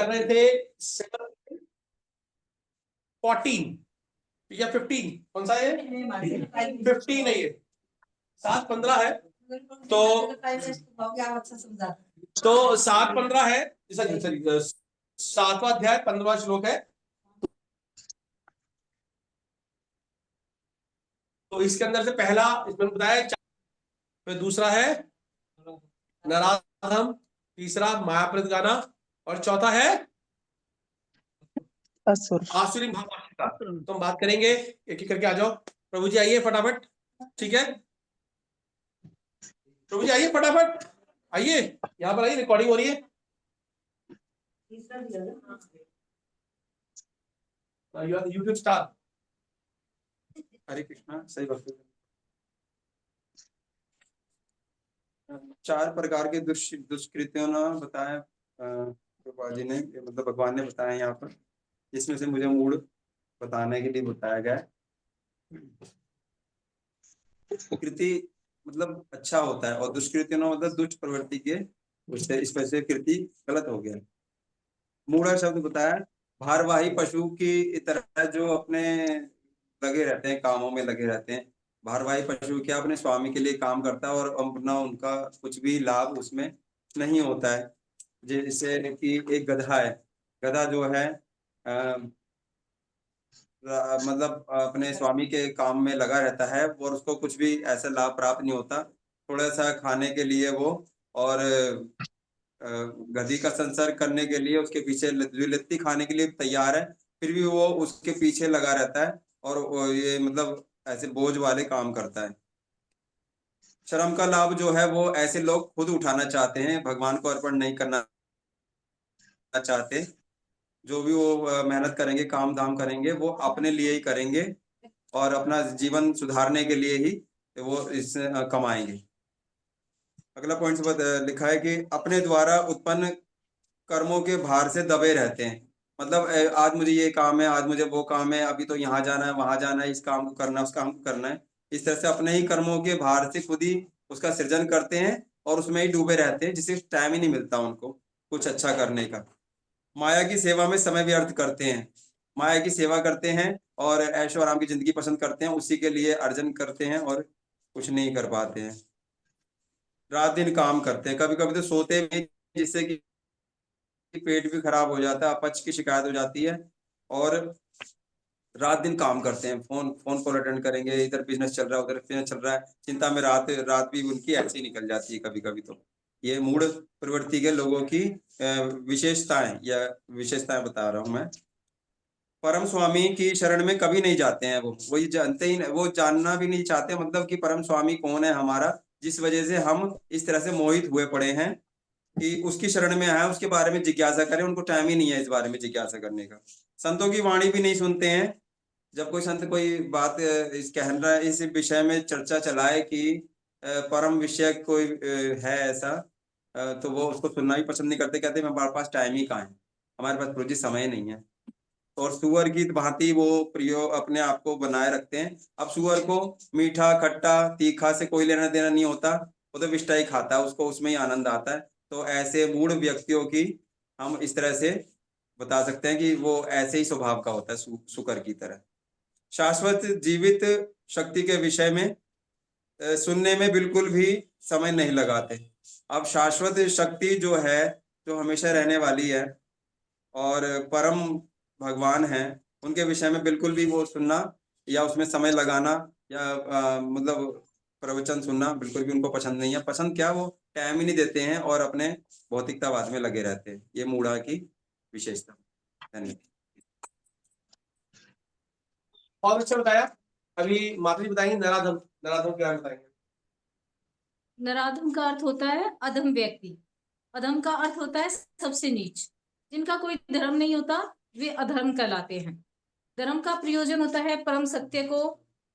कर रहे थे 7-14 या 15, कौन सा है? 15 है ये, 7-15 है। तो 7-15 है, सॉरी 7वां अध्याय 15वां श्लोक है। तो इसके अंदर से पहला इसमें बताया, फिर दूसरा है नराधम, तीसरा मायाप्रद गाना, और चौथा है आसुरी भाषा। तो हम बात करेंगे, एक एक करके आ जाओ। प्रभु जी आइए फटाफट, ठीक है? प्रभु जी आइए फटाफट, आइए यहाँ पर आइए, रिकॉर्डिंग हो रही है। YouTube star. हरे कृष्णा। सही बात है। 4 प्रकार के दुष्कृत्यों ने बताया प्रभुपा जी ने, मतलब भगवान ने बताया यहाँ पर, जिसमें से मुझे मूड बताने के लिए बताया गया है। कृति मतलब अच्छा होता है, और दुष्कृत्यों ने मतलब दुष्ट प्रवृत्ति के, उससे इस वजह से कृति गलत हो गया। मूढ़ा शब्द बताया भारवाही पशु की तरह, जो अपने लगे रहते हैं, कामों में लगे रहते हैं। भारवाही पशु क्या अपने स्वामी के लिए काम करता है, और अपना उनका कुछ भी लाभ उसमें नहीं होता है। जैसे कि एक गधा है, गधा जो है मतलब अपने स्वामी के काम में लगा रहता है, और उसको कुछ भी ऐसा लाभ प्राप्त नहीं होता। थोड़ा सा खाने के लिए वो, और गधी का संसार करने के लिए उसके पीछे लत्ती खाने के लिए तैयार है, फिर भी वो उसके पीछे लगा रहता है, और ये मतलब ऐसे बोझ वाले काम करता है। श्रम का लाभ जो है वो ऐसे लोग खुद उठाना चाहते हैं, भगवान को अर्पण नहीं करना चाहते। जो भी वो मेहनत करेंगे, काम धाम करेंगे, वो अपने लिए ही करेंगे, और अपना जीवन सुधारने के लिए ही वो इससे कमाएंगे। अगला पॉइंट लिखा है कि अपने द्वारा उत्पन्न कर्मों के भार से दबे रहते हैं। मतलब आज मुझे ये काम है, आज मुझे वो काम है, अभी तो यहाँ जाना है, वहां जाना है, इस काम को करना है, उस काम को करना है। इस तरह से अपने ही कर्मों के भार से खुद ही उसका सृजन करते हैं, और उसमें ही डूबे रहते हैं, जिससे टाइम ही नहीं मिलता उनको कुछ अच्छा करने का। माया की सेवा में समय व्यर्थ करते हैं, माया की सेवा करते हैं, और ऐशो आराम की जिंदगी पसंद करते हैं, उसी के लिए अर्जन करते हैं, और कुछ नहीं कर पाते हैं। रात दिन काम करते हैं, कभी कभी तो सोते भी, जिससे कि पेट भी खराब हो जाता है, अपच की शिकायत हो जाती है। और रात दिन काम करते हैं, फोन कॉल अटेंड करेंगे, इधर बिजनेस चल रहा है, उधर बिजनेस चल रहा है, चिंता में रात रात भी उनकी ऐसे ही निकल जाती है कभी कभी। तो ये मूढ़ प्रवृत्ति के लोगों की विशेषताएं या विशेषताएं बता रहा हूं मैं। परम स्वामी की शरण में कभी नहीं जाते हैं, वो ये जानते ही नहीं, वो जानना भी नहीं चाहते, मतलब कि परम स्वामी कौन है हमारा, जिस वजह से हम इस तरह से मोहित हुए पड़े हैं कि उसकी शरण में आए, उसके बारे में जिज्ञासा करें। उनको टाइम ही नहीं है इस बारे में जिज्ञासा करने का। संतों की वाणी भी नहीं सुनते हैं। जब कोई संत कोई बात इस कह रहा है, इस विषय में चर्चा चलाए कि परम विषय कोई है ऐसा, तो वो उसको सुनना भी पसंद नहीं करते, कहते हमारे पास टाइम ही कहाँ है, हमारे पास प्रोजी समय नहीं है। और सुअर की भांति वो प्रियो अपने आप को बनाए रखते हैं। अब सुअर को मीठा खट्टा तीखा से कोई लेना देना नहीं होता, वो तो विष्टा ही खाता है, उसको उसमें ही आनंद आता है। तो ऐसे मूढ़ व्यक्तियों की हम इस तरह से बता सकते हैं कि वो ऐसे ही स्वभाव का होता है, सुकर की तरह। शाश्वत जीवित शक्ति के विषय में सुनने में बिल्कुल भी समय नहीं लगाते। अब शाश्वत शक्ति जो है, जो हमेशा रहने वाली है, और परम भगवान हैं, उनके विषय में बिल्कुल भी वो सुनना या उसमें समय लगाना या मतलब प्रवचन सुनना बिल्कुल भी उनको पसंद नहीं है। पसंद क्या, वो टाइम ही नहीं देते हैं, और अपने भौतिकतावाद में लगे रहते हैं। ये मूढ़ा की विशेषता। धन्यवाद। बहुत अच्छा बताया। अभी माता जी बताएंगे नराधम। नराधम क्या बताएंगे? नराधम का अर्थ होता है अधम व्यक्ति। अधम का अर्थ होता है सबसे नीच। जिनका कोई धर्म नहीं होता वे अधर्म कहलाते हैं। धर्म का प्रयोजन होता है परम सत्य को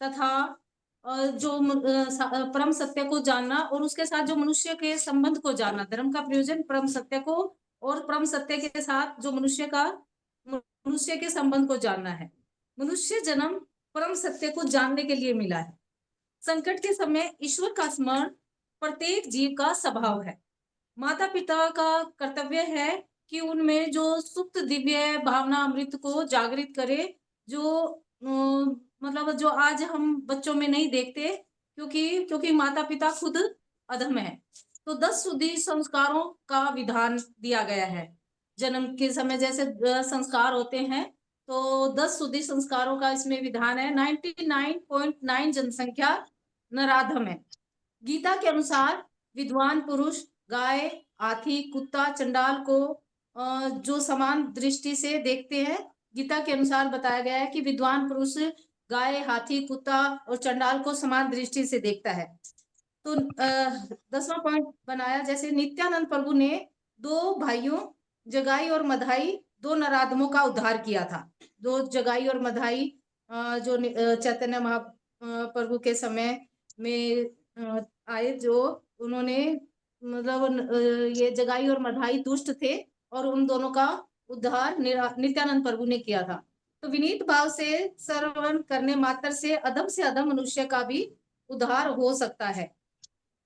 तथा परम सत्य को जानना, और उसके साथ जो मनुष्य के संबंध को जानना। धर्म का प्रयोजन परम सत्य को और परम सत्य के साथ जो मनुष्य के संबंध को जानना है। मनुष्य जन्म परम सत्य को जानने के लिए मिला है। संकट के समय ईश्वर का स्मरण प्रत्येक जीव का स्वभाव है। माता पिता का कर्तव्य है कि उनमें जो सुप्त दिव्य भावना अमृत को जागृत करे, जो मतलब जो आज हम बच्चों में नहीं देखते, क्योंकि माता पिता खुद अधम है। तो 10 शुद्धि संस्कारों का विधान दिया गया है। जन्म के समय जैसे संस्कार होते हैं, तो 10 शुद्धि संस्कारों का इसमें विधान है। 99.9 जनसंख्या नराधम है। गीता के अनुसार विद्वान पुरुष गाय, हाथी, कुत्ता, चंडाल को जो समान दृष्टि से देखते हैं। गीता के अनुसार बताया गया है कि विद्वान पुरुष गाय, हाथी, कुत्ता और चंडाल को समान दृष्टि से देखता है। तो 10वां पॉइंट बनाया, जैसे नित्यानंद प्रभु ने 2 भाइयों जगाई और मधाई, 2 नराधमों का उद्धार किया था। 2 जगाई और मधाई जो चैतन्य महाप्रभु के समय में आए, जो उन्होंने मतलब ये जगाई और मधाई दुष्ट थे और उन दोनों का उद्धार नित्यानंद प्रभु ने किया था। तो विनीत भाव से श्रवण करने मात्र से अधम मनुष्य का भी उद्धार हो सकता है।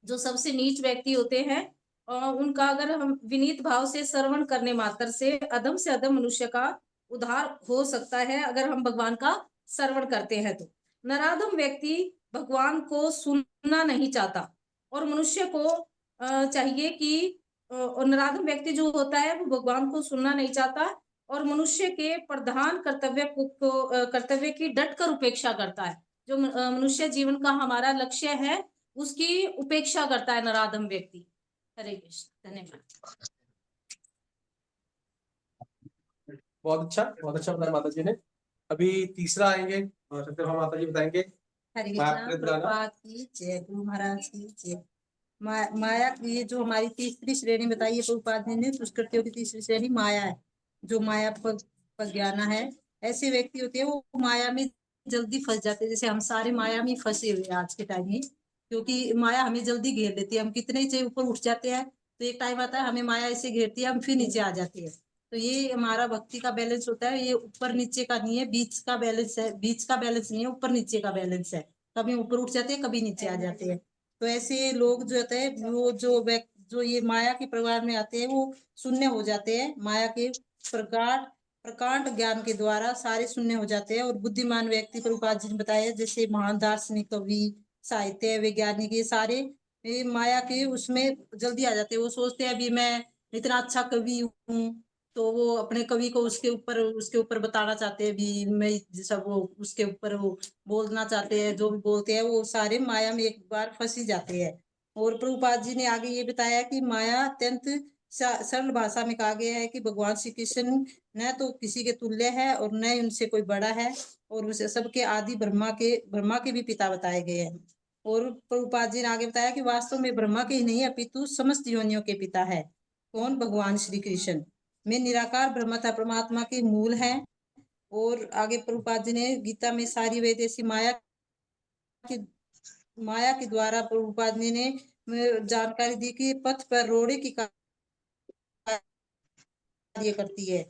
जो सबसे नीच व्यक्ति होते हैं उनका अगर हम विनीत भाव से श्रवण करने मात्र से अधम मनुष्य का उद्धार हो सकता है, अगर हम भगवान का श्रवण करते हैं तो। नराधम व्यक्ति भगवान को सुनना नहीं चाहता और मनुष्य को चाहिए कि और नराधम व्यक्ति जो होता है वो भगवान को सुनना नहीं चाहता और मनुष्य के प्रधान कर्तव्य की डटकर उपेक्षा करता है। जो मनुष्य जीवन का हमारा लक्ष्य है उसकी उपेक्षा करता है नराधम व्यक्ति। हरे कृष्ण, धन्यवाद। बहुत अच्छा बताया माता जी ने। अभी तीसरा आएंगे सत्यभामा माता जी बताएंगे। हरे कृष्ण, प्रभुपाद की जय, गुरु महाराज की जय। माया की जो हमारी तीसरी श्रेणी बताई है प्रभुपाद जी ने, दुष्कृत्यों की तीसरी श्रेणी माया है। जो माया पर ज्ञान है, ऐसे व्यक्ति होते हैं वो माया में जल्दी फंस जाते हैं। जैसे हम सारे माया में फंसे हुए हैं आज के टाइम में, क्योंकि माया हमें जल्दी घेर लेती है। हम कितने ही ऊपर उठ जाते हैं तो एक टाइम आता है हमें माया ऐसे घेरती है, हम फिर नीचे आ जाते हैं। तो ये हमारा भक्ति का बैलेंस होता है, ये ऊपर नीचे का नहीं है, बीच का बैलेंस है। बीच का बैलेंस नहीं है, ऊपर नीचे का बैलेंस है। कभी ऊपर उठ जाते हैं, कभी नीचे आ जाते हैं। तो ऐसे लोग जो होते हैं वो जो ये माया के प्रभाव में आते हैं वो शून्य हो जाते हैं। माया के प्रकांड ज्ञान के द्वारा सारे शून्य हो जाते हैं और बुद्धिमान व्यक्ति प्रभुपाद जी ने बताया, जैसे महान दार्शनिक, कवि, साहित्य, वैज्ञानिक, ये सारे ये माया के उसमें जल्दी आ जाते हैं। वो सोचते हैं अभी मैं इतना अच्छा कवि हूँ, तो वो अपने कवि को उसके ऊपर बताना चाहते हैं भी मैं सब, वो उसके ऊपर वो बोलना चाहते हैं। जो भी बोलते हैं वो सारे माया में एक बार फंसी जाते हैं। और प्रभुपाद जी ने आगे ये बताया कि माया अत्यंत सरल भाषा में कहा गया है कि भगवान श्री कृष्ण न तो किसी के तुल्य है और न ही उनसे कोई बड़ा है, और उसे सबके आदि ब्रह्मा के भी पिता बताए गए हैं। और प्रभुपाद जी ने आगे बताया कि वास्तव में ब्रह्मा के ही नहीं अपितु समस्त योनियों के पिता है। कौन? भगवान श्री कृष्ण में निराकार ब्रह्म था, परमात्मा के मूल है। और आगे प्रभुपाद जी ने गीता में सारी वेद ऐसी माया के द्वारा प्रभुपाद जी ने जानकारी दी कि पथ पर रोड़े की कार्य करती है।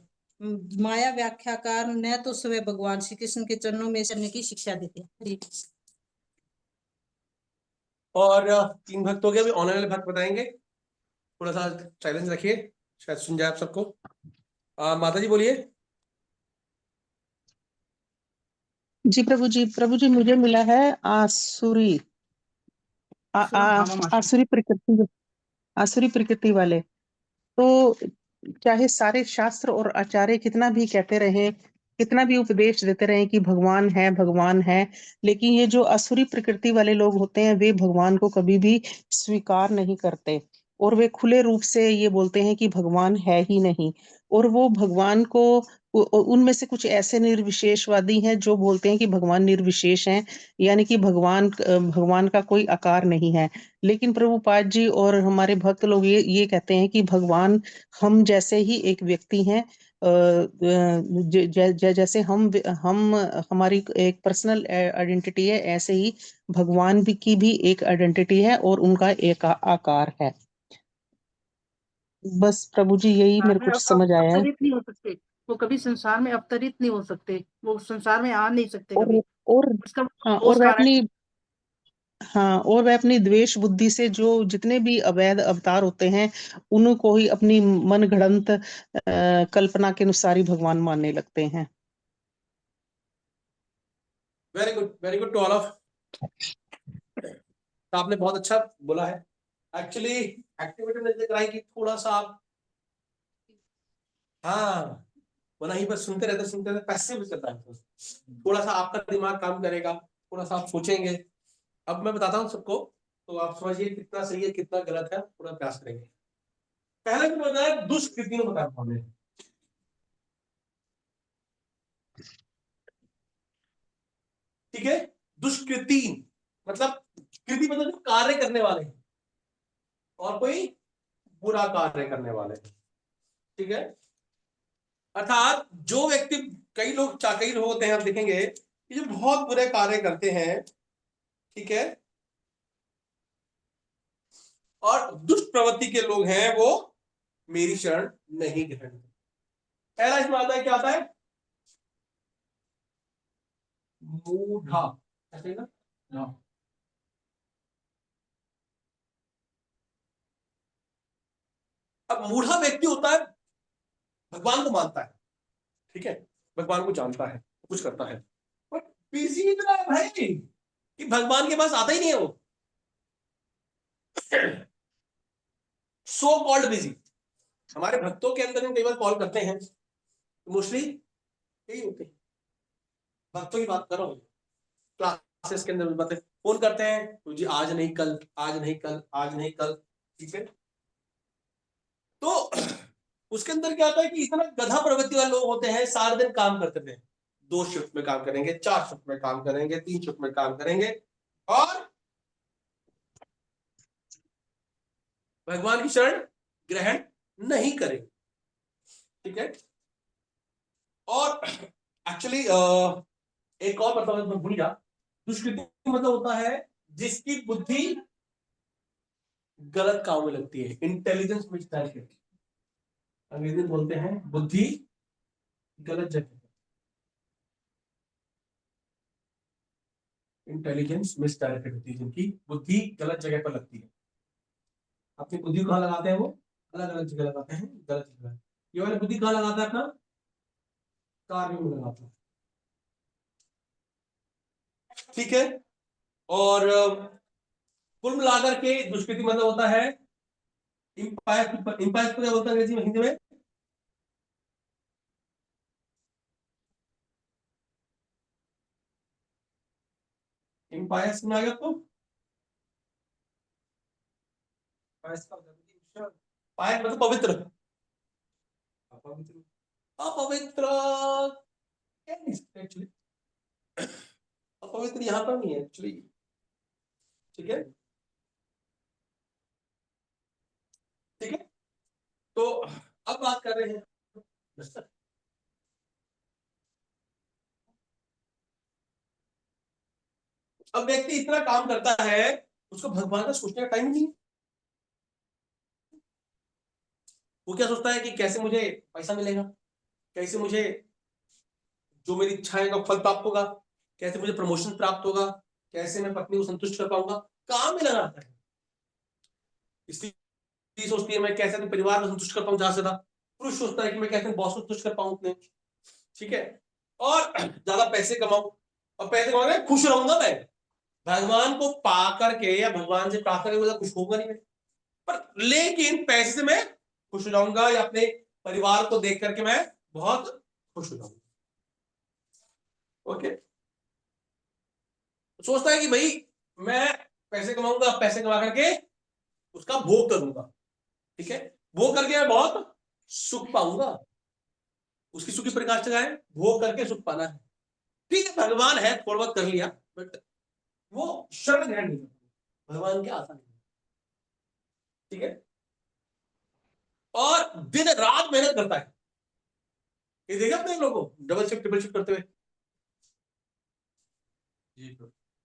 माया व्याख्याकार न तो स्वयं भगवान श्री कृष्ण के चरणों में चलने की शिक्षा देते हैं। और 3 भक्त हो गए, अभी ऑनर वाले भक्त बताएंगे। थोड़ा सा साइलेंस रखिए, शायद सुन जाए आप सबको। माता जी बोलिए। जी प्रभु जी मुझे मिला है आसुरी आसुरी प्रकृति वाले। तो चाहे सारे शास्त्र और आचार्य कितना भी कहते रहे, कितना भी उपदेश देते रहे कि भगवान है, लेकिन ये जो असुरी प्रकृति वाले लोग होते हैं वे भगवान को कभी भी स्वीकार नहीं करते और वे खुले रूप से ये बोलते हैं कि भगवान है ही नहीं। और वो भगवान को उनमें से कुछ ऐसे निर्विशेषवादी हैं जो बोलते हैं कि भगवान निर्विशेष हैं, यानी कि भगवान का कोई आकार नहीं है। लेकिन प्रभुपाद जी और हमारे भक्त लोग ये कहते हैं कि भगवान हम जैसे ही एक व्यक्ति हैं। जैसे हम हमारी एक पर्सनल आइडेंटिटी है, ऐसे ही भगवान की भी एक आइडेंटिटी है और उनका एक आकार है। बस प्रभु जी यही मेरे कुछ समझ आया है। अवतरित नहीं हो सकते, वो कभी संसार में अवतरित नहीं हो सकते, वो संसार में आ नहीं सकते और कभी। और उसका हाँ, ठोस और वह कारण अपनी हाँ, और वह अपनी द्वेष बुद्धि से जो जितने भी अवैध अवतार होते हैं उनको ही अपनी मन गढ़ंत कल्पना के अनुसार ही भगवान मानने लगते हैं। Very good to all of. आपने बहुत अच्छा बोला है। एक्चुअली एक्टिविटी में दिख रहा है कि थोड़ा सा आप, हाँ, वरना ही बस सुनते रहते पैसिव चलता है। थोड़ा सा आपका दिमाग काम करेगा, थोड़ा सा आप सोचेंगे। अब मैं बताता हूँ सबको, तो आप समझिए कितना सही है कितना गलत है, पूरा प्रयास करेंगे। पहले तो बताया दुष्कृतियों बताया हमने, ठीक है। दुष्कृति मतलब, कृति मतलब जो कार्य करने वाले हैं और कोई बुरा कार्य करने वाले, ठीक है। अर्थात जो व्यक्ति, कई लोग कई लोग होते हैं, आप देखेंगे कि जो बहुत बुरे कार्य करते हैं, ठीक है, और दुष्ट प्रवृत्ति के लोग हैं, वो मेरी शरण नहीं ग्रहण करते। पहला इसमें आता है, क्या आता है? मूढ़ा, ऐसे ना? हाँ। अब मूढ़ा व्यक्ति होता है, भगवान को मानता है, ठीक है, भगवान को जानता है, कुछ करता है, बट बिजी इतना है भाई कि भगवान के पास आता ही नहीं है वो। So called busy. हमारे भक्तों के अंदर हम कई बार कॉल करते हैं, मोस्टली यही होते हैं, भक्तों की बात कर रहा हूं, क्लासेस के अंदर बातें फोन करते हैं, तो जी आज नहीं कल, आज नहीं कल, आज नहीं कल, ठीक है। तो उसके अंदर क्या होता है कि इतना गधा प्रवृत्ति वाले लोग होते हैं, सारा दिन काम करते थे, 2 शिफ्ट में काम करेंगे, 4 शिफ्ट में काम करेंगे, 3 शिफ्ट में काम करेंगे, और भगवान की शरण ग्रहण नहीं करेंगे, ठीक है। और एक्चुअली एक और मतलब मैं भूल गया, दुष्कृति मतलब होता है जिसकी बुद्धि गलत काम में लगती है, इंटेलिजेंस मिसडायरेक्टेड, अंग्रेजी में बोलते हैं बुद्धि गलत जगह, इंटेलिजेंस मिसडायरेक्टेड होती है, जिनकी बुद्धि गलत जगह पर लगती है। अपनी बुद्धि कहाँ लगाते हैं वो? अलग अलग जगह लगाते हैं, गलत जगह। ये वाली बुद्धि कहाँ लगाता है? अपना कार्य में लगाता है, ठीक है। और कुल मिलाकर के दुष्कृति मतलब होता है इंपायस। इंपायस को क्या बोलते हैं अंग्रेजी में, हिंदी में? इंपायस में आ गया आपको? पायस का पायस मतलब पवित्र, अपवित्र, अपवित्र एक्चुअली, अपवित्र यहां पर नहीं है एक्चुअली, ठीक है, ठीक है। तो अब बात कर रहे हैं, अब व्यक्ति इतना काम करता है, उसको भगवान का सोचने का टाइम ही नहीं है। वो क्या सोचता है कि कैसे मुझे पैसा मिलेगा, कैसे मुझे जो मेरी इच्छाएं का फल प्राप्त होगा, कैसे मुझे प्रमोशन प्राप्त होगा, कैसे मैं पत्नी को संतुष्ट कर पाऊंगा, काम में लगा रहता है। स्त्री सोचती है मैं कैसे अपने परिवार को संतुष्ट कर पाऊं ज्यादा से ज्यादा, पुरुष सोचता है कि मैं कैसे बॉस को संतुष्ट कर पाऊं अपने, ठीक है, और ज्यादा पैसे कमाऊं, और पैसे कमाने में खुश रहूंगा मैं, भगवान को पा करके या भगवान से प्रार्थना करके खुश होगा नहीं मैं, पर लेकिन पैसे से मैं खुश हो जाऊंगा, या अपने परिवार को देख करके मैं बहुत खुश हो जाऊंगा, ओके। सोचता है कि भाई मैं पैसे कमाऊंगा, पैसे कमा करके उसका भोग करूंगा, ठीक है, भोग करके मैं बहुत सुख पाऊंगा, उसकी सुखी प्रकाश है, भोग करके सुख पाना है, ठीक है, भगवान है थोड़ा बहुत कर लिया, बट वो शरण ग्रहण नहीं करता, भगवान के आसान नहीं, ठीक है, और दिन रात मेहनत करता है। ये देखा अपने लोगों को डबल शिफ्ट ट्रिपल शिफ्ट करते हुए?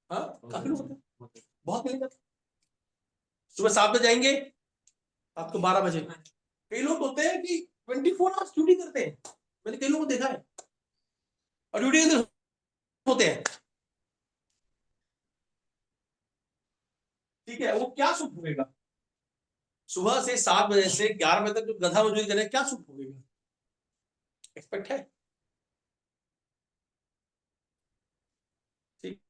हाँ, काफी लोग होते हैं, बहुत मिलेगा। सुबह 7 बजे जाएंगे, रात को 12 बजे। कई लोग होते हैं कि 24 आवर्स ड्यूटी करते हैं, मैंने कई लोगों को देखा है, और ड्यूटी के अंदर होते हैं, वो क्या सुख भोगेगा? सुबह से 7 बजे से 11 बजे तक जो गधा मजदूरी करे क्या सुख भोगेगा? एक्सपेक्ट है? ठीक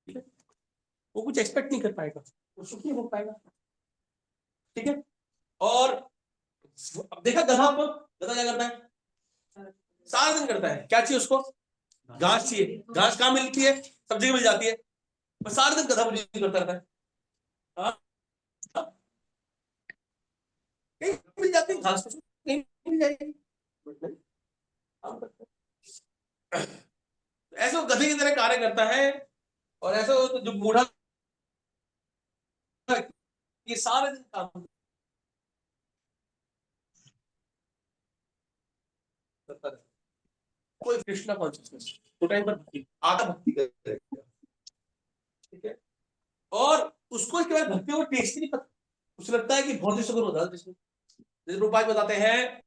है, वो कुछ एक्सपेक्ट नहीं कर पाएगा, वो सुख नहीं भोग पाएगा। ठीक है, और अब देखा गधा पर, गधा क्या करता है? सारा दिन करता है, क्या चाहिए उसको? घास चाहिए। घास कहाँ मिलती है? सब जगह मिल जाती है, पर सारा दिन गधा मजदूरी करता रहता है। हाँ? कहीं मिल जाती है घास, कहीं मिल जाएगी, ऐसे वो गधे की तरह कार्य करता है। और ऐसे वो जो बूढ़ा ये सारे दिन काम करता है, कोई कृष्णा कॉन्शियसनेस, तो टाइम पर भक्ति आधा भक्ति करेगा। ठीक है, और उसको इसके बाद भक्ति को टेस्ट ही नहीं पता, उसे लगता है कि बहुत ही सुगुन होता है। जैसे रूपाज बताते हैं,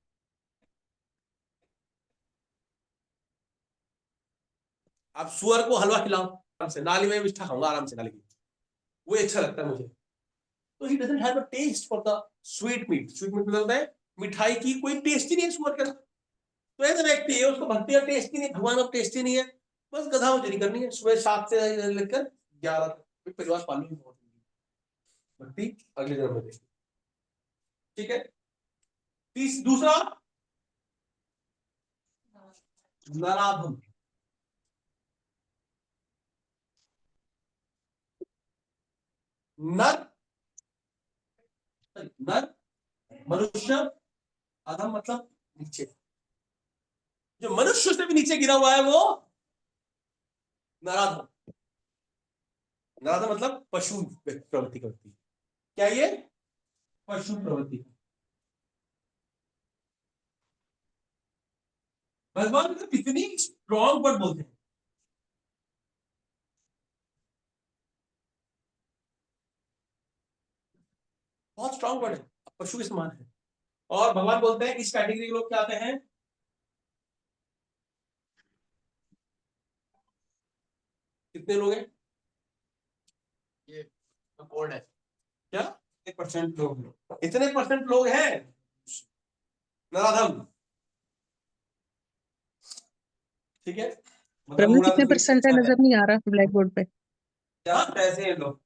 आप सुअर को हलवा खिलाओ आराम से, नाली में मिठा खाऊंगा आराम से, नाली में वो अच्छा लगता है मुझे। तो he doesn't have a taste for the sweet meat. Sweet meat मतलब होता है मिठाई की कोई टेस्ट ही नहीं है सुअर के अंदर। तो ऐसा व्यक्ति है, उसको भक्ति का टेस्ट ही नहीं, भगवान का टेस्ट ही नहीं है, बस गधा मजदूरी करनी है सुबह 7 से लेकर 11 तक, परिवार पालनी है, बहुत भक्ति अगले जन्म में देगी। ठीक है, दूसरा नराधम। नर, नर मनुष्य, अधम मतलब नीचे, जो मनुष्य से भी नीचे गिरा हुआ है वो नराधम। नराधम मतलब पशु प्रवृत्ति करती है। क्या ये? पशु प्रवृत्ति। भगवान मतलब कितनी स्ट्रॉन्ग वर्ड बोलते हैं, बहुत स्ट्रॉन्ग वर्ड है, पशु के समान है। और भगवान बोलते हैं इस कैटेगरी के लोग क्या आते हैं? कितने लोग हैं? ये कोड है क्या? 1% लोग, इतने परसेंट लोग हैं नराधम। ठीक है, मतलब प्रवीण मूढ़ा कितने तो परसेंट है नजर नहीं आ रहा ब्लैक बोर्ड पे। क्या ऐसे हैं लोग।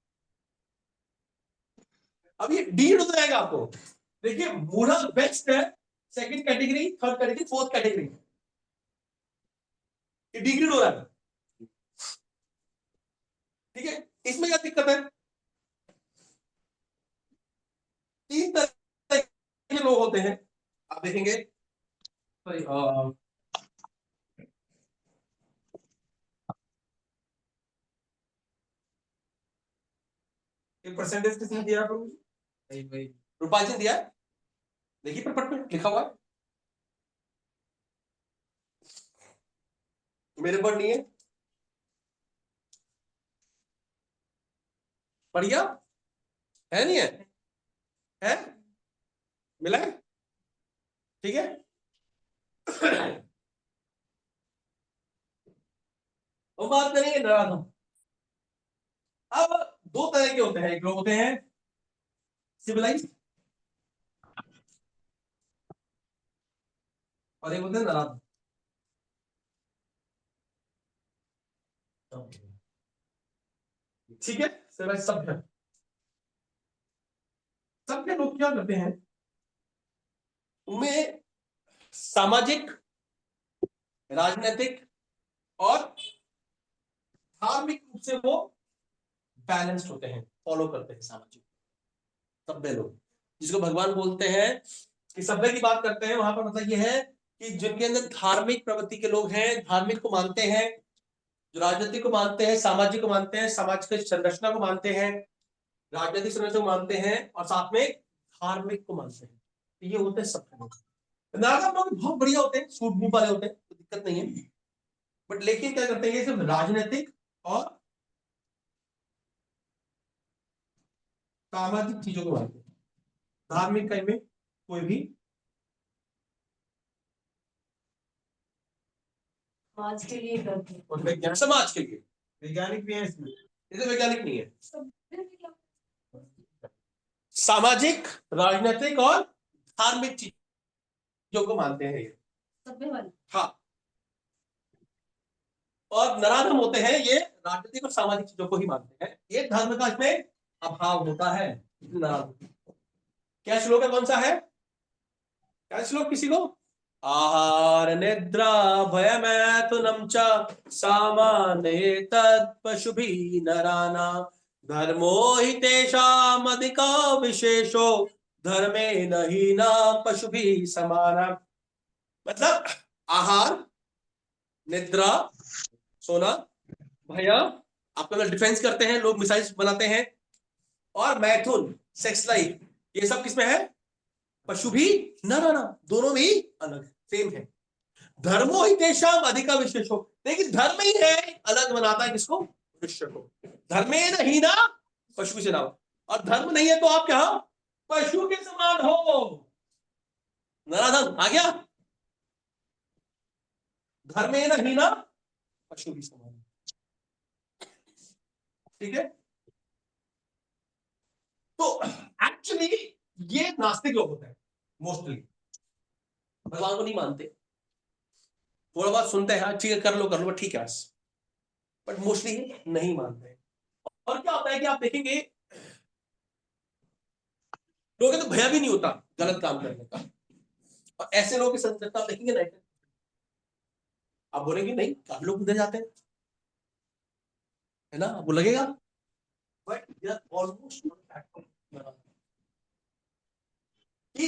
अब ये डीड हो जाएगा आपको। देखिए मूढ़ा बेस्ट है, second category, third category, fourth category, ये डिग्रेड हो रहा है। ठीक है, इसमें क्या दिक्कत है? 3 तरह के लोग होते हैं, आप देखेंगे। सॉरी, ये परसेंटेज किसने दिया आपको? रूपाल जी ने दिया है, देखिए परपट में लिखा हुआ है, मेरे पर नहीं है। बढ़िया है, नहीं है? है, मिला है? ठीक है। वो बात करेंगे नराधम। अब 2 तरह के होते हैं, एक लोग होते हैं सिविलाइज और एक होते हैं नराधम। ठीक है, सिविलाइज सभ्य, सभ्य लोग क्या करते हैं, उनमें सामाजिक, राजनीतिक और धार्मिक रूप से वो बैलेंस्ड होते हैं, फॉलो करते हैं सामाजिक सभ्य लोग, जिसको भगवान बोलते हैं कि सभ्य की बात करते हैं। वहां पर मतलब यह है कि जिनके अंदर धार्मिक प्रवृत्ति के लोग हैं, धार्मिक को मानते हैं, जो राजनीति को मानते हैं, सामाजिक को मानते हैं, समाज की संरचना को मानते हैं, राजनीतिक संरचना को मानते हैं, और साथ में धार्मिक को मानते हैं। तो ये होते हैं सभ्य लोग। नागरिक लोग बहुत बढ़िया होते हैं, सूट बूट वाले होते हैं, तो दिक्कत नहीं है, बट लेकिन क्या करते हैं ये सिर्फ राजनीतिक और सामाजिक चीजों को मानते हैं, धार्मिक में कोई भी समाज के लिए करते हैं। और वैज्ञानिक, समाज के लिए वैज्ञानिक भी है इसमें। इसे वैज्ञानिक नहीं है, सामाजिक, राजनीतिक और धार्मिक चीजों को मानते हैं ये। सभ्य वाली। हाँ, और नराधम होते हैं ये राजनीतिक और सामाजिक चीजों को ही मानते हैं, ये धर्म का इसमें अभाव होता है। नराधम। क्या श्लोक है, कौन सा है, क्या श्लोक किसी को? आहार निद्रा भयमैथुनं च सामान्ये तत्पशुभिः नराणां धर्मो हि तेषाम् अधिको विशेषो धर्मेण हीना पशुभिः समानः। मतलब आहार, निद्रा, सोना, भय, अपना डिफेंस करते हैं लोग, मिसाइल्स बनाते हैं, और मैथुन, सेक्स लाइफ, ये सब किसमें है? पशु भी न रहना, दोनों भी अलग सेम है। धर्मो ही तेषाम अधिका विशेषो, लेकिन धर्म ही है अलग बनाता है किसको? मनुष्य को। धर्मे न ही ना पशु से ना, और धर्म नहीं है तो आप क्या पशु के समान हो। नराधम आ गया, धर्मे न ही ना पशु के समान। ठीक है, तो एक्चुअली ये नास्तिक लोग होते हैं मोस्टली, भगवान को नहीं मानते, थोड़ा बहुत सुनते हैं, ठीक है कर लो ठीक है, बट मोस्टली नहीं मानते। और क्या होता है कि आप देखेंगे लोगों को तो भय भी नहीं होता गलत काम करने का, और ऐसे लोगों की संगत आप देखेंगे ना, आप बोलेंगे नहीं काफी लोग उधर जाते हैं, है ना, आपको लगेगा, बट ऑलमोस्ट कि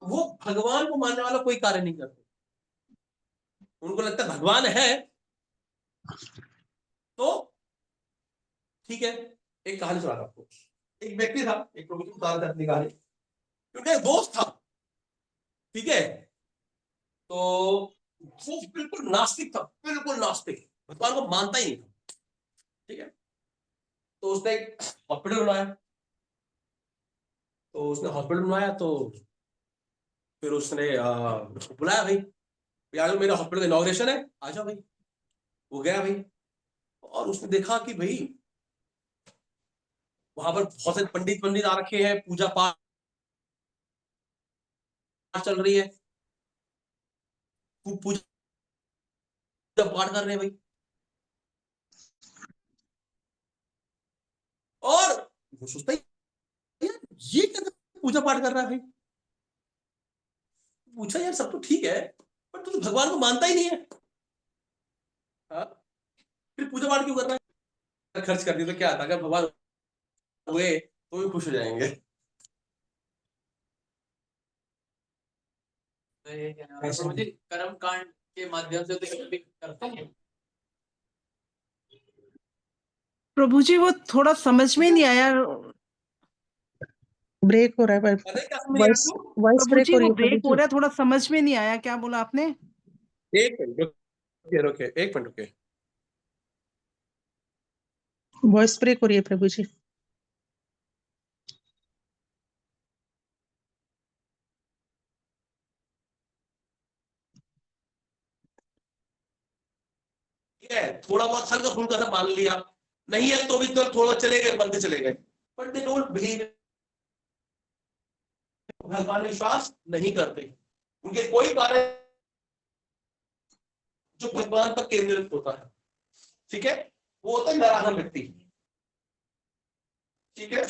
वो भगवान को मानने वाला कोई कार्य नहीं करते। उनको लगता है भगवान है तो ठीक है। एक कहानी सुना आपको, एक व्यक्ति था, एक प्रभु की बता रहे थे अपनी कहानी, क्योंकि दोस्त था, ठीक है, तो वो बिल्कुल नास्तिक था, बिल्कुल नास्तिक, भगवान को मानता ही नहीं था, ठीक है। तो उसने एक हॉस्पिटल बनाया, तो फिर उसने बुलाया, भाई यार मेरा हॉस्पिटल का इनॉग्रेशन है, आ जाओ भाई। वो गया भाई, और उसने देखा कि भाई वहां पर बहुत सारे पंडित आ रखे हैं, पूजा पाठ चल रही है, खूब पूजा पाठ कर रहे हैं भाई, और वो सोचता है यार ये क्या पूजा पाठ कर रहा है भाई। पूछा यार सब तो ठीक है, पर तू तो भगवान को मानता ही नहीं है, हाँ? फिर पूजा पाठ क्यों कर रहा है? खर्च कर दी तो क्या था, अगर भगवान हुए तो भी खुश हो जाएंगे। प्रभु जी कर्म कांड के माध्यम से तो भी करते हैं। प्रभु जी वो थोड़ा समझ में नहीं आया, ब्रेक हो रहा है, पता है क्या समझ नहीं वॉइस आपको? वॉइस प्रभु ब्रेक जी हो रही वो है प्रभु ब्रेक हो जी। रहा है, थोड़ा समझ में नहीं आया, क्या बोला आपने? एक मिनट रुके, एक मिनट रुके। वॉइस ब्रेक हो रही है प्रभु जी। है थोड़ा बहुत हल्का फुल्का सा मान लिया, नहीं है तो भी तो थोड़ा चले गए, बनते चले गए, बट दे डोंट बिलीव, भगवान विश्वास नहीं करते, उनके कोई कार्य जो भगवान पर केंद्रित होता है, ठीक है, वो होता है नराधम व्यक्ति, ठीक है।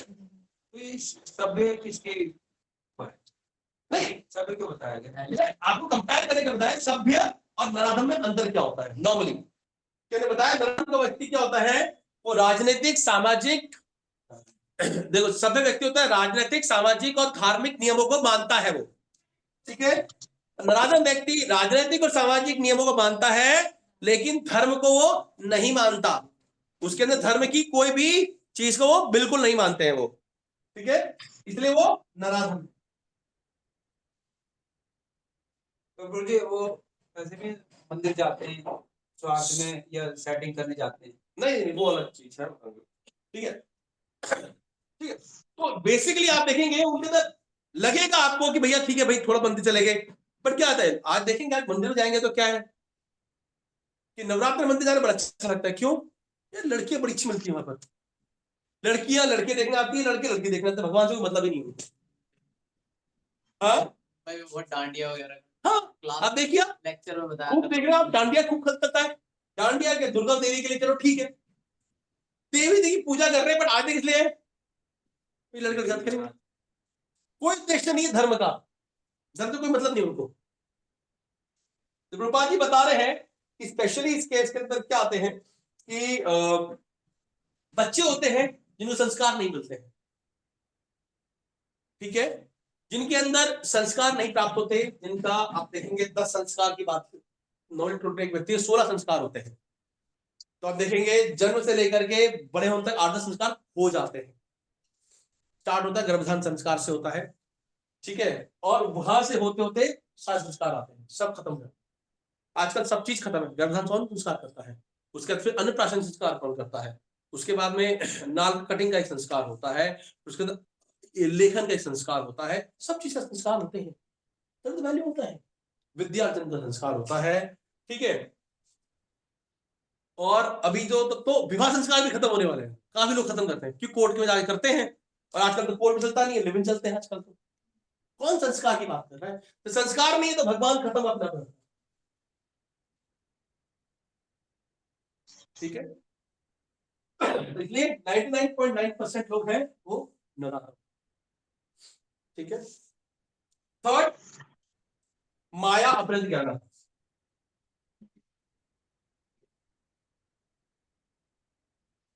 सभ्य किसकी नहीं, सभ्य क्यों बताया गया, आपको कंपेयर करने का बताया सभ्य और नराधम में अंतर क्या होता है। नॉर्मली मैंने बताया नराधम का व्यक्ति क्या होता है, वो राजनीतिक, सामाजिक, देखो सभ्य व्यक्ति होता है राजनीतिक, सामाजिक और धार्मिक नियमों को मानता है वो, ठीक है। नराधम व्यक्ति राजनीतिक और सामाजिक नियमों को मानता है, लेकिन धर्म को वो नहीं मानता, उसके अंदर धर्म की कोई भी चीज को वो बिल्कुल नहीं मानते हैं वो, ठीक है, इसलिए वो नराधम। तो गुरु जी वो वैसे भी मंदिर जाते हैं स्वार्थ में या सेटिंग करने जाते हैं, नहीं वो अलग चीज है, ठीक है, ठीक है। तो बेसिकली आप देखेंगे उनके अंदर लगेगा आपको कि भैया ठीक है भाई थोड़ा मंदिर चले गए, पर क्या आता है आज देखेंगे, आज मंदिर जाएंगे तो क्या है कि नवरात्र मंदिर जाना बड़ा अच्छा लगता है, क्यों? यार लड़कियां बड़ी अच्छी मिलती है वहां पर, लड़कियां लड़के देखने आती है, लड़के लड़की देखने आते हैं, भगवान से कोई मतलब ही नहीं है। हाँ भाई वो डांडिया वगैरह हाँ, क्लास आप देखिए, लेक्चर में बताया खूब था। देख रहे हो आप, डांडिया खूब खलता है। डांडिया के दुर्गा देवी के लिए चलो ठीक है, देवी की पूजा कर रहे हैं, बट आते किस लिए है? ये लड़के के साथ करेंगे, कोई उद्देश्य नहीं है धर्म का, धर्म से कोई मतलब नहीं उनको। तो प्रभुपाद जी बता रहे हैं कि स्पेशली इस केस के अंदर क्या आते हैं कि बच्चे होते हैं जिनको संस्कार नहीं मिलते हैं, ठीक है, जिनके अंदर संस्कार नहीं प्राप्त होते, जिनका आप देखेंगे 10 संस्कार की बात, नॉलेज टोटल एक व्यक्ति 16 संस्कार होते हैं, तो आप देखेंगे जन्म से लेकर के बड़े होने तक 8-10 संस्कार हो जाते हैं। स्टार्ट होता है गर्भधान संस्कार से होता है, ठीक है, और वहां से होते होते सारे संस्कार आते हैं, सब खत्म है। आजकल सब चीज खत्म है, गर्भधान कौन संस्कार करता है, उसके बाद फिर अन्नप्राशन संस्कार कौन करता है, उसके बाद में नाल कटिंग का एक संस्कार होता है, उसके बाद लेखन का एक संस्कार होता है, सब चीज का संस्कार होते हैं, तो वैल्यू होता है, विद्यार्जन का संस्कार होता है, ठीक है। और अभी जो तो विवाह संस्कार भी खत्म होने वाले हैं, काफी लोग खत्म करते हैं क्योंकि कोर्ट में जाके करते हैं, और आजकल तो कोर्ट में चलता नहीं है, लिव इन चलते हैं आजकल। तो कौन संस्कार की बात कर रहा है, तो संस्कार नहीं है तो भगवान खत्म अपना कर, ठीक है। तो इसलिए 99.9% लोग हैं वो नराधम, ठीक है। थर्ड, माया अपराध ज्ञान,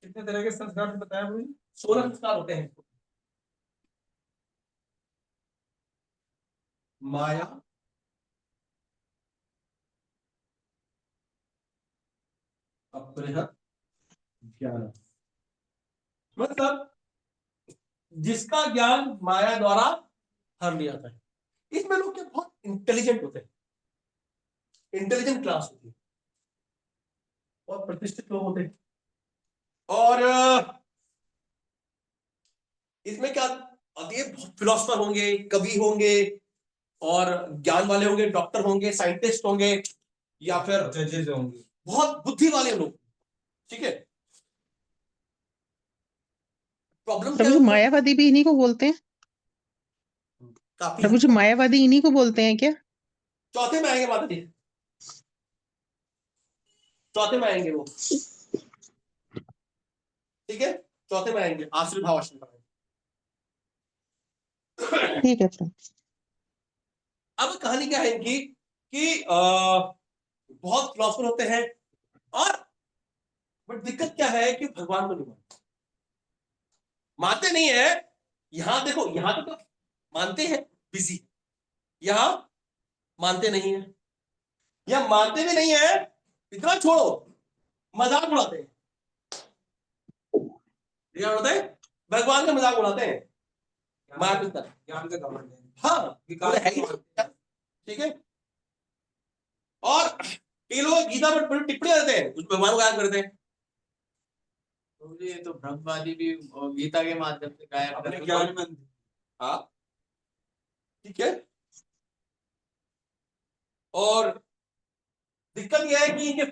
कितने तरह के संस्कार बताया मुझे? 16 संस्कार होते हैं। माया अपरिहत ज्ञान, मतलब जिसका ज्ञान माया द्वारा हर लिया जाता है। इसमें लोग क्या बहुत इंटेलिजेंट होते हैं, इंटेलिजेंट क्लास होती है, और प्रतिष्ठित लोग होते हैं, और इसमें क्या फिलोसफर होंगे, कवि होंगे, और ज्ञान वाले होंगे, डॉक्टर होंगे, साइंटिस्ट होंगे, या फिर जजेस होंगे, बहुत बुद्धि वाले लोग, ठीक है। प्रॉब्लम क्या प्रभु जी है, मायावादी भी इन्हीं को बोलते हैं? काफी प्रभु जी मायावादी इन्हीं को बोलते हैं क्या? चौथे में आएंगे माता जी, चौथे में आएंगे वो, ठीक है, चौथे में आएंगे, आश्रित भाव आश्रित भाव। ठीक है प्रभु। अब कहानी क्या है इनकी कि बहुत फिलोसफर होते हैं, और बट दिक्कत क्या है कि भगवान को नहीं मानते नहीं है। यहां देखो, यहां तो मानते हैं बिजी, यहां मानते नहीं है, यहां मानते भी नहीं है, इतना छोड़ो मजाक उड़ाते हैं, क्या उड़ाते हैं, भगवान का मजाक उड़ाते हैं, मार पिता, ज्ञान का घमंड है, हाँ विकास है ही, ठीक है। और कई लोग गीता पर बड़ी टिप्पणी देते हैं, उस भगवान को याद करते हैं, तो ये तो ब्रह्मवादी भी गीता के माध्यम से गायब अपने करते ज्ञान में हाँ ठीक है। और दिक्कत यह है कि इनके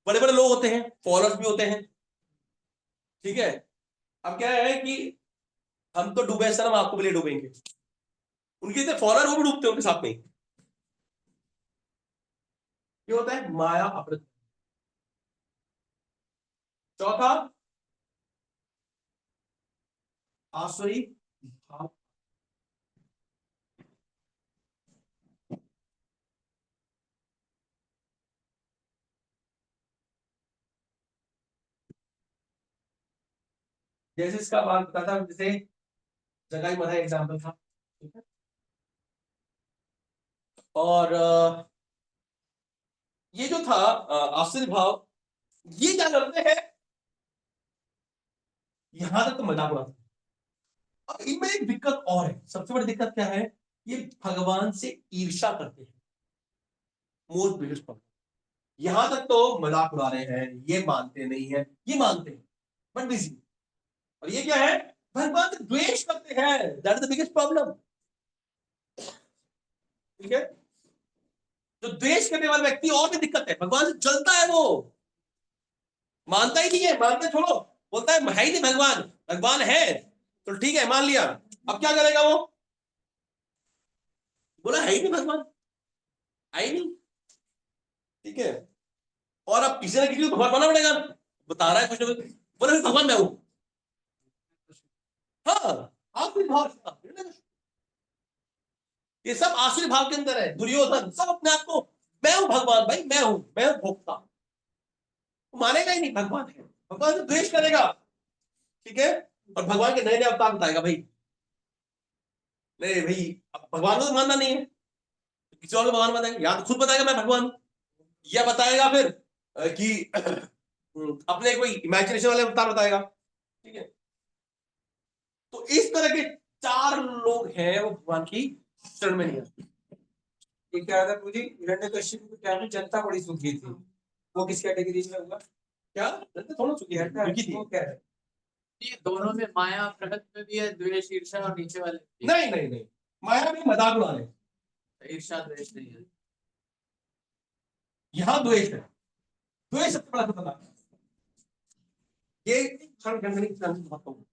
बड़े बड़े लोग होते हैं, फॉलोअर्स भी होते हैं, ठीक है। अब क्या है कि हम तो डूबे सर, हम आपको भी ले डूबेंगे, उनके इतने फॉलोअर वो भी डूबते हैं उनके साथ में। ये होता है माया अपराध। चौथा, आसुरी भाव, जैसे इसका बात बताता, जैसे जगाई मधा एग्जाम्पल था, ठीक है। और ये जो था आश्चर्य भाव, ये क्या करते हैं, यहां तक तो मजाक उड़ाते हैं। अब इनमें एक दिक्कत और है, सबसे बड़ी दिक्कत क्या है, ये भगवान से ईर्ष्या करते हैं, मोस्ट बिगेस्ट प्रॉब्लम। यहां तक तो मजाक उड़ा रहे हैं, ये मानते नहीं है, ये मानते हैं बट बिजी, और ये क्या है, भगवान से द्वेष करते हैं, that is the biggest problem, ठीक है। जो द्वेष करने वाला व्यक्ति और भी दिक्कत है, भगवान से जलता है, वो मानता ही नहीं है, मानते छोड़ो, बोलता है ही नहीं भगवान, भगवान है तो ठीक है मान लिया, अब क्या करेगा वो, बोला है ही नहीं भगवान, है ही नहीं, ठीक है, और अब किसी ना किसी को भगवान मानना पड़ेगा, बता रहा है कुछ ना कुछ, बोले भगवान मैं हूं, हाँ आसुरी भाव, ये सब आसुरी भाव के अंदर है, दुर्योधन सब अपने आप को मैं हूं भगवान, भाई मैं हूं भोक्ता, मानेगा ही नहीं भगवान है, भगवान से द्वेष करेगा, ठीक है, और भगवान के नए नए अवतार बताएगा भाई, नहीं भाई अब भगवान को तो मानना नहीं है, किसी और को भगवान बताएगा, या तो खुद बताएगा मैं भगवान, या बताएगा फिर कि अपने कोई इमेजिनेशन वाले अवतार बताएगा, ठीक है, तो इस तरह के 4 लोग हैं वो भगवान की शरण में नहीं आते। ये क्या था मुझे, हिरण्यकश्यप के टाइम में जनता बड़ी सुखी थी, वो किस कैटेगरी में होगा? क्या थोड़ा सुखी है, दुखी थी, वो क्या है? ये दोनों में माया प्रगट में भी है, द्वेष ईर्षा, और नीचे वाले भी। नहीं नहीं नहीं, माया में मजाक उड़ाने, ईर्षा द्वेष नहीं है। यहां द्वेष है, द्वेष सबसे बड़ा खतरनाक है, ये क्षण खंडनी की तरह से बहुत कम है।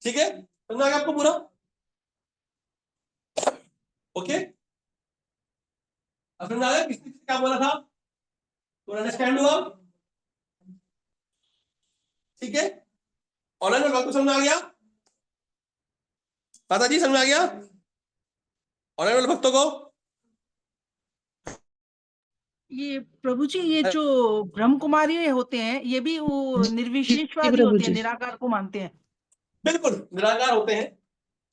ठीक है, समझ आ गया आपको पूरा, ओके, अब समझ आ गया किसने क्या बोला था, तो अंडरस्टैंड हुआ, ठीक है, ऑनलाइन में बात समझ आ गया, पता जी समझ आ गया ऑनलाइन वाले भक्तों को, ये प्रभु जी, ये जो ब्रह्म कुमारी होते हैं, ये भी वो निर्विशेषवादी प्रभु होते हैं, जी। निराकार को मानते हैं। बिल्कुल निराकार होते हैं,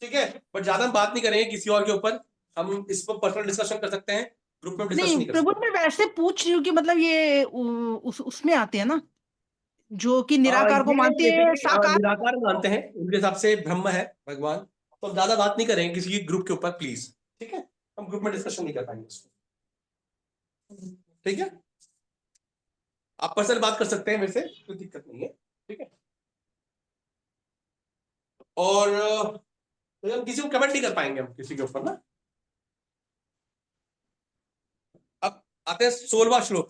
ठीक है, बट ज्यादा हम बात नहीं करेंगे किसी और के ऊपर, हम इस पर पर्सनल डिस्कशन कर सकते हैं, ग्रुप में डिस्कशन नहीं नहीं कर प्रभु, सकते। मैं वैसे पूछ रही हूँ कि मतलब ये उसमें आते हैं ना, जो कि निराकार को ये मानते हैं, बेसिकली साकार। निराकार मानते हैं, उनके हिसाब से ब्रह्म है भगवान, तो हम ज्यादा बात नहीं करेंगे किसी ग्रुप के ऊपर प्लीज, ठीक है, हम ग्रुप में डिस्कशन नहीं कर पाएंगे इसको, ठीक है, आप पर्सनल बात कर सकते हैं मेरे से, कोई दिक्कत नहीं है, ठीक है, और तो हम किसी को कमेंट नहीं कर पाएंगे हम किसी के ऊपर ना। अब आते हैं 16वां श्लोक,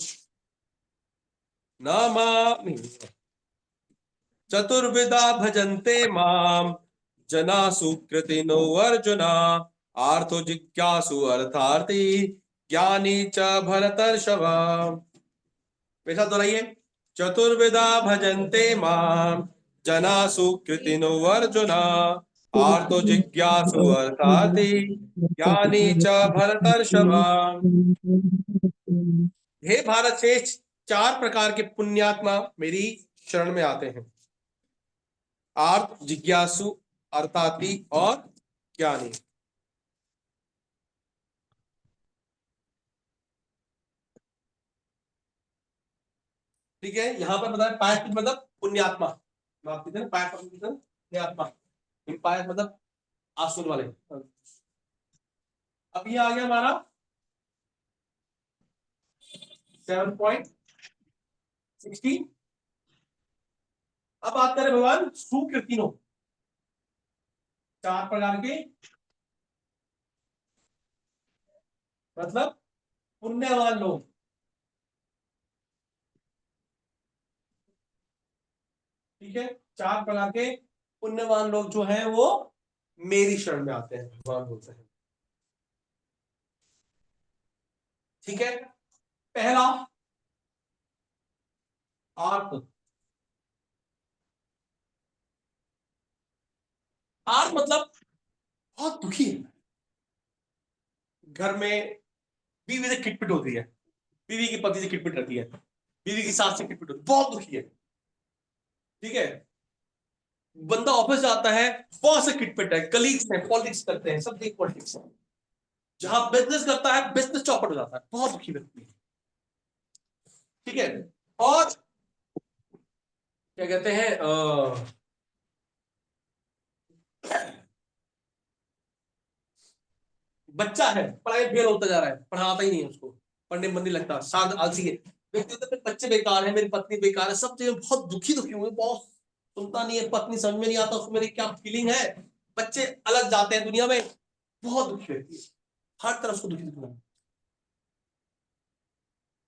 नामामि चतुर्विधा भजन्ते माम जना सुकृतिनो अर्जुना, आर्थो जिज्ञासु अर्थार्थी ज्ञानी च भरतर्षभ, वैसा दोहराइए, चतुर्विधा भजन्ते माम जना सुकृतिनो अर्जुना, आर्तो जिज्ञासु अर्थार्थी ज्ञानी च भरतर्षभ। हे भारत श्रेष्ठ, 4 प्रकार के पुण्यात्मा मेरी शरण में आते हैं, आर्त, जिज्ञासु, अर्थार्थी और ज्ञानी। ठीक है, यहां पर बताया पायस मतलब पुण्यात्मा, पुण्यात्मा, पायस मतलब आसुर वाले। अब ये आ गया हमारा 7.16। अब बात करें भगवान सुकृतिनो, 4 प्रकार के, मतलब पुण्यवान लोग, ठीक है, 4 प्रकार के पुण्यवान लोग जो हैं वो मेरी शरण में आते हैं, भगवान बोलते हैं, ठीक है, पहला आर्त, आर्त मतलब बहुत दुखी है, घर में बीवी से किटपिट होती है, बीवी की पति से किटपिट रहती है, बीवी की सास से किटपिट होती है, बहुत दुखी है, ठीक है, बंदा ऑफिस जाता है, बॉस से किटपिट है, कलीग्स हैं, पॉलिटिक्स करते हैं, सब देख पॉलिटिक्स है, जहां बिजनेस करता है बिजनेस चौपट हो जाता है, बहुत दुखी व्यक्ति है, ठीक है, और क्या कहते हैं बच्चा है, पढ़ाई फेल होता जा रहा है, पढ़ाता ही नहीं है उसको, पढ़ने मन नहीं लगता, शांत आलसी है व्यक्ति, तो बच्चे बेकार है, मेरी पत्नी बेकार है, सब चीजें बहुत दुखी दुखी हुए, बहुत सुनता नहीं है, पत्नी समझ में नहीं आता उसको मेरी क्या फीलिंग है, बच्चे अलग जाते हैं दुनिया में, बहुत दुखी व्यक्ति है, हर तरफ से दुखी दुखी।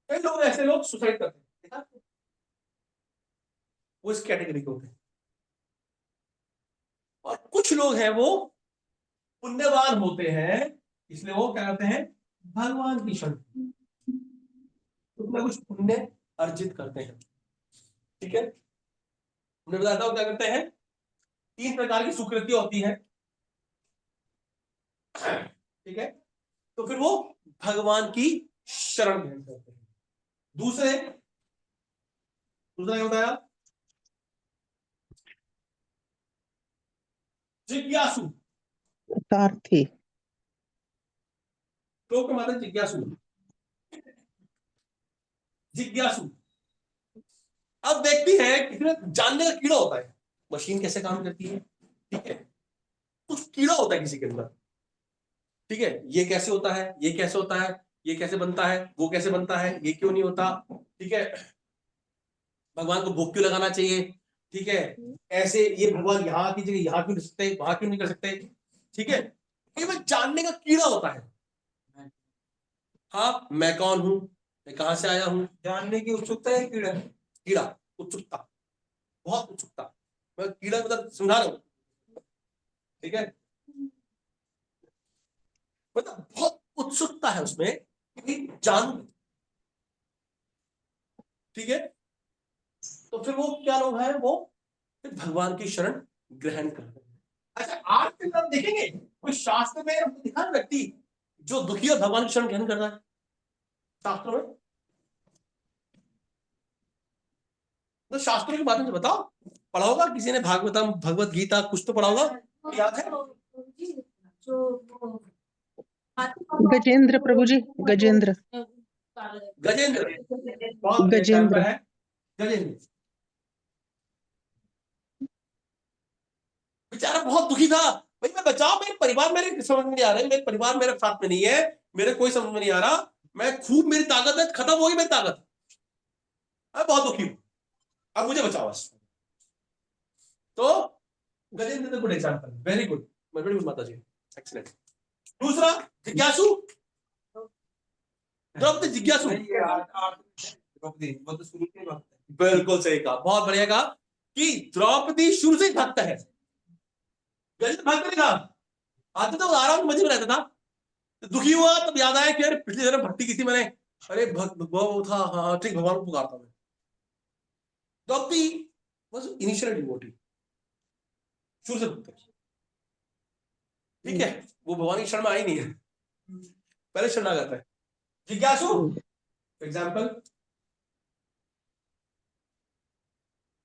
कई लोग ऐसे लोग सुसाइड करते हैं, वो इस कैटेगरी के होते हैं। और कुछ लोग हैं वो पुण्यवान होते हैं, इसलिए वो क्या करते हैं, भगवान की शरण, कुछ ना कुछ पुण्य अर्जित करते हैं। ठीक है, हमने बताया था वो क्या करते हैं, 3 प्रकार की सुकृतियां होती हैं। ठीक है, तो फिर वो भगवान की शरण ग्रहण करते हैं। दूसरा क्या बताया, जिज्ञासु, तार्थी। श्लोक माता जिज्ञासु। जिज्ञासु अब व्यक्ति है, किसी में जानने का कीड़ा होता है, मशीन कैसे काम करती है, ठीक है, कुछ कीड़ा होता है किसी के अंदर। ठीक है, ये कैसे होता है, ये कैसे होता है, ये कैसे बनता है, वो कैसे बनता है, ये क्यों नहीं होता। ठीक है, भगवान को भोग क्यों लगाना चाहिए। ठीक है, ऐसे ये भगवान यहाँ की जगह यहाँ क्यों नहीं सकते, वहां क्यों नहीं कर सकते। ठीक है, केवल जानने का कीड़ा होता है। हाँ, मैं कौन हूं, मैं कहां से आया हूं, जानने की उत्सुकता है, कीड़ा कीड़ा, उत्सुकता, बहुत उत्सुकता। मैं कीड़ा मतलब समझा रहा हूं। ठीक है, मतलब बहुत उत्सुकता है उसमें कि जानूं। ठीक है, तो फिर वो क्या लोग हैं, वो फिर भगवान की शरण ग्रहण करते हैं। अच्छा, आज के अंदर देखेंगे कोई शास्त्र में हमको दिखा है व्यक्ति जो दुखी और भगवान की शरण ग्रहण कर रहा है शास्त्रों में, तो शास्त्रों के बारे में बताओ, पढ़ा होगा किसी ने, भागवतम, भगवत गीता, कुछ तो पढ़ा होगा, याद है। गजेंद्र प्रभु जी, गजेंद्र। गजेंद्र, बहुत गजेंद्र। है गजेंद्र, बेचारा बहुत दुखी था, भाई मैं बचाओ, मेरे परिवार मेरे समझ में नहीं आ रहे, मेरे परिवार मेरे साथ में नहीं है, मेरे कोई समझ में नहीं आ रहा, मैं खूब, मेरी ताकत है, खत्म होगी मेरी ताकत, मैं बहुत दुखी हूं, अब मुझे बचाओ बस। तो Gajendra good example, very good, very good माता जी, एक्सीलेंट। दूसरा जिज्ञासु, द्रौपदी जिज्ञासु, द्रौपदी वो तो शुरू की बात है। बिल्कुल सही कहा, बहुत बढ़िया कहा कि द्रौपदी शुरू से ही भक्त है, गजेंद्र भक्त नहीं था, आते तो आराम मजे में रहता था, तो दुखी हुआ तब याद आया कि अरे पिछली जन्म भक्ति की थी मैंने, अरे भक्त वो था, हाँ ठीक, भगवान को पुकारता मैं। द्रौपदी वाज इनिशियल डिवोटी, शुरू से भक्त है। ठीक है, वो भगवान की शरण में आई नहीं है, पहले शरणागत है। जिज्ञासु एग्जाम्पल,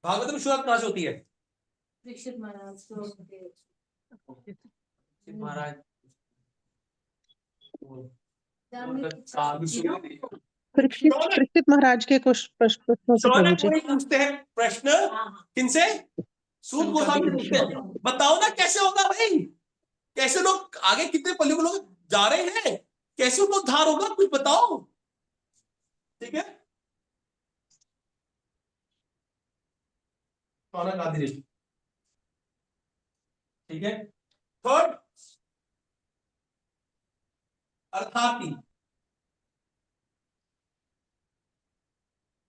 भागवत में शुरुआत कहां से होती है, परीक्षित महाराज महाराज परीक्षित परीक्षित महाराज के कुछ प्रश्नों से प्रभु जी। पूछते हैं प्रश्न, किनसे, सूत गोस्वामी से पूछते हैं, बताओ ना कैसे होगा भाई, कैसे लोग आगे, कितने पल्लू के लोग जा रहे हैं, कैसे उनको उद्धार होगा, कुछ बताओ। ठीक है, ठीक है, थर्ड अर्थार्थी,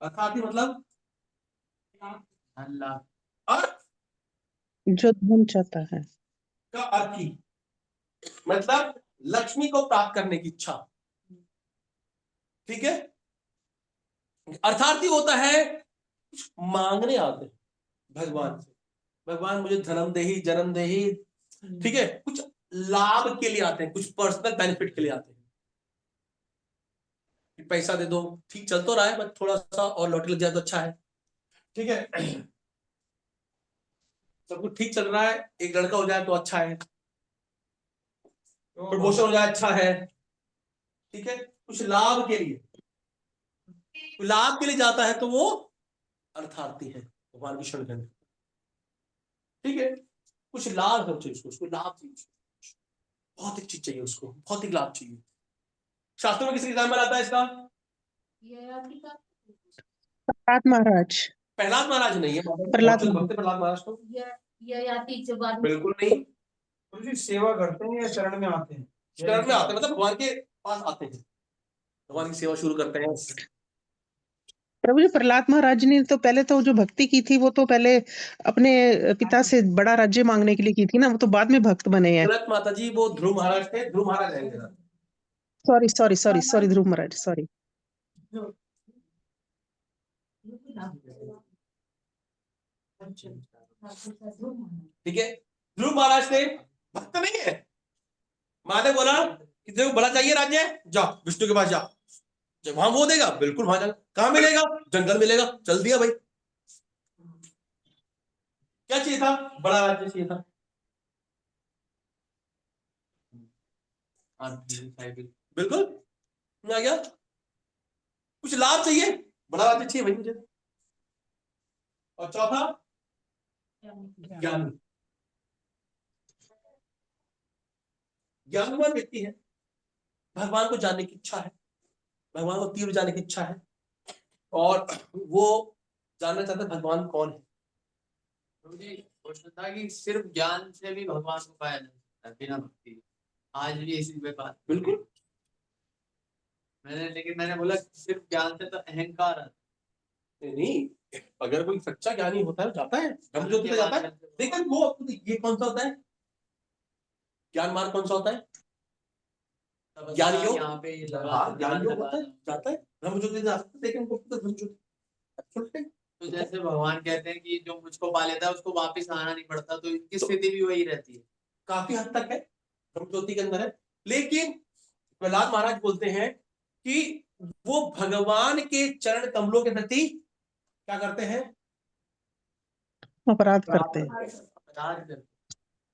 अर्थार्थी मतलब अर्थ जो धन चाहता है, का अर्थी मतलब लक्ष्मी को प्राप्त करने की इच्छा। ठीक है, अर्थार्थी होता है कुछ मांगने आते भगवान से, भगवान मुझे जन्म दे ही, जन्म दे ही। ठीक है, कुछ लाभ के लिए आते हैं, कुछ पर्सनल बेनिफिट के लिए आते हैं, कि पैसा दे दो, ठीक चल तो रहा है, बस थोड़ा सा और लौट लग जाए तो अच्छा है। ठीक है, सब कुछ ठीक चल रहा है, एक लड़का हो जाए तो अच्छा है, प्रमोशन हो जाए अच्छा है। ठीक है, कुछ लाभ के लिए, लाभ के लिए जाता है तो वो अर्थार्थी है, भगवान की शरण ग्रहण। ठीक है, कुछ लाभ है चाहिए उसको लाभ चाहिए, भौतिक चीज चाहिए उसको, भौतिक लाभ चाहिए। शास्त्रों में किसी एग्जाम्पल आता है इसका, प्रहलाद महाराज। प्रहलाद महाराज नहीं है, प्रहलाद भक्त प्रहलाद महाराज तो बिल्कुल नहीं, गुरु जी सेवा करते हैं या शरण में आते हैं, शरण में आते हैं, मतलब भगवान के पास आते हैं, भगवान की सेवा शुरू करते हैं। प्रभु जी प्रहलाद महाराज ने तो पहले तो जो भक्ति की थी वो तो पहले अपने पिता से बड़ा राज्य मांगने के लिए की थी ना, वो तो बाद में भक्त बने हैं। गलत माता जी, वो ध्रुव महाराज थे, ध्रुव महाराज आएंगे। सॉरी सॉरी सॉरी सॉरी ध्रुव महाराज, सॉरी। ठीक है, ध्रुव महाराज थे, भक्त नहीं है। माँ ने बोला कि तेरे को बड़ा चाहिए राज्य, जा विष्णु के पास जा, जब वहां वो देगा बिल्कुल वहां जाना। कहां मिलेगा? जंगल मिलेगा। चल दिया भाई। क्या चाहिए था? बड़ा राज्य चाहिए था। बिल्कुल आ गया। कुछ लाभ चाहिए, बड़ा राज्य चाहिए भाई मुझे। और चौथा ज्ञान। ज्ञानवान व्यक्ति है, भगवान को जानने की इच्छा है, भगवान को तीव्र जानने की इच्छा है, और वो जानना चाहता है भगवान कौन है। मुझे प्रश्न था कि सिर्फ ज्ञान से भी भगवान को पाया जा सकता है बिना भक्ति। आज भी इसी पे बात। बिल्कुल। लेकिन मैंने बोला सिर्फ ज्ञान से तो अहंकार आता नहीं नहीं, अगर कोई सच्चा ज्ञानी होता है जाता है, ब्रह्म ज्योति पे जाता है। लेकिन वो ये कौन सा होता है? ज्ञान मार्ग कौन सा होता है? ज्ञान योग। यहाँ पे ये हाँ, ज्ञान योग होता है, जाता है ब्रह्म ज्योति जा सकता है, लेकिन वो तो ब्रह्म ज्योति। तो जैसे भगवान कहते हैं कि जो मुझको पा लेता है उसको वापस आना नहीं पड़ता, तो इनकी स्थिति भी वही रहती है। काफी हद तक है, ब्रह्म ज्योति के अंदर है। लेकिन प्रहलाद महाराज बोलते हैं कि वो भगवान के चरण कमलों के प्रति क्या करते हैं? अपराध करते हैं। अपराध करते हैं।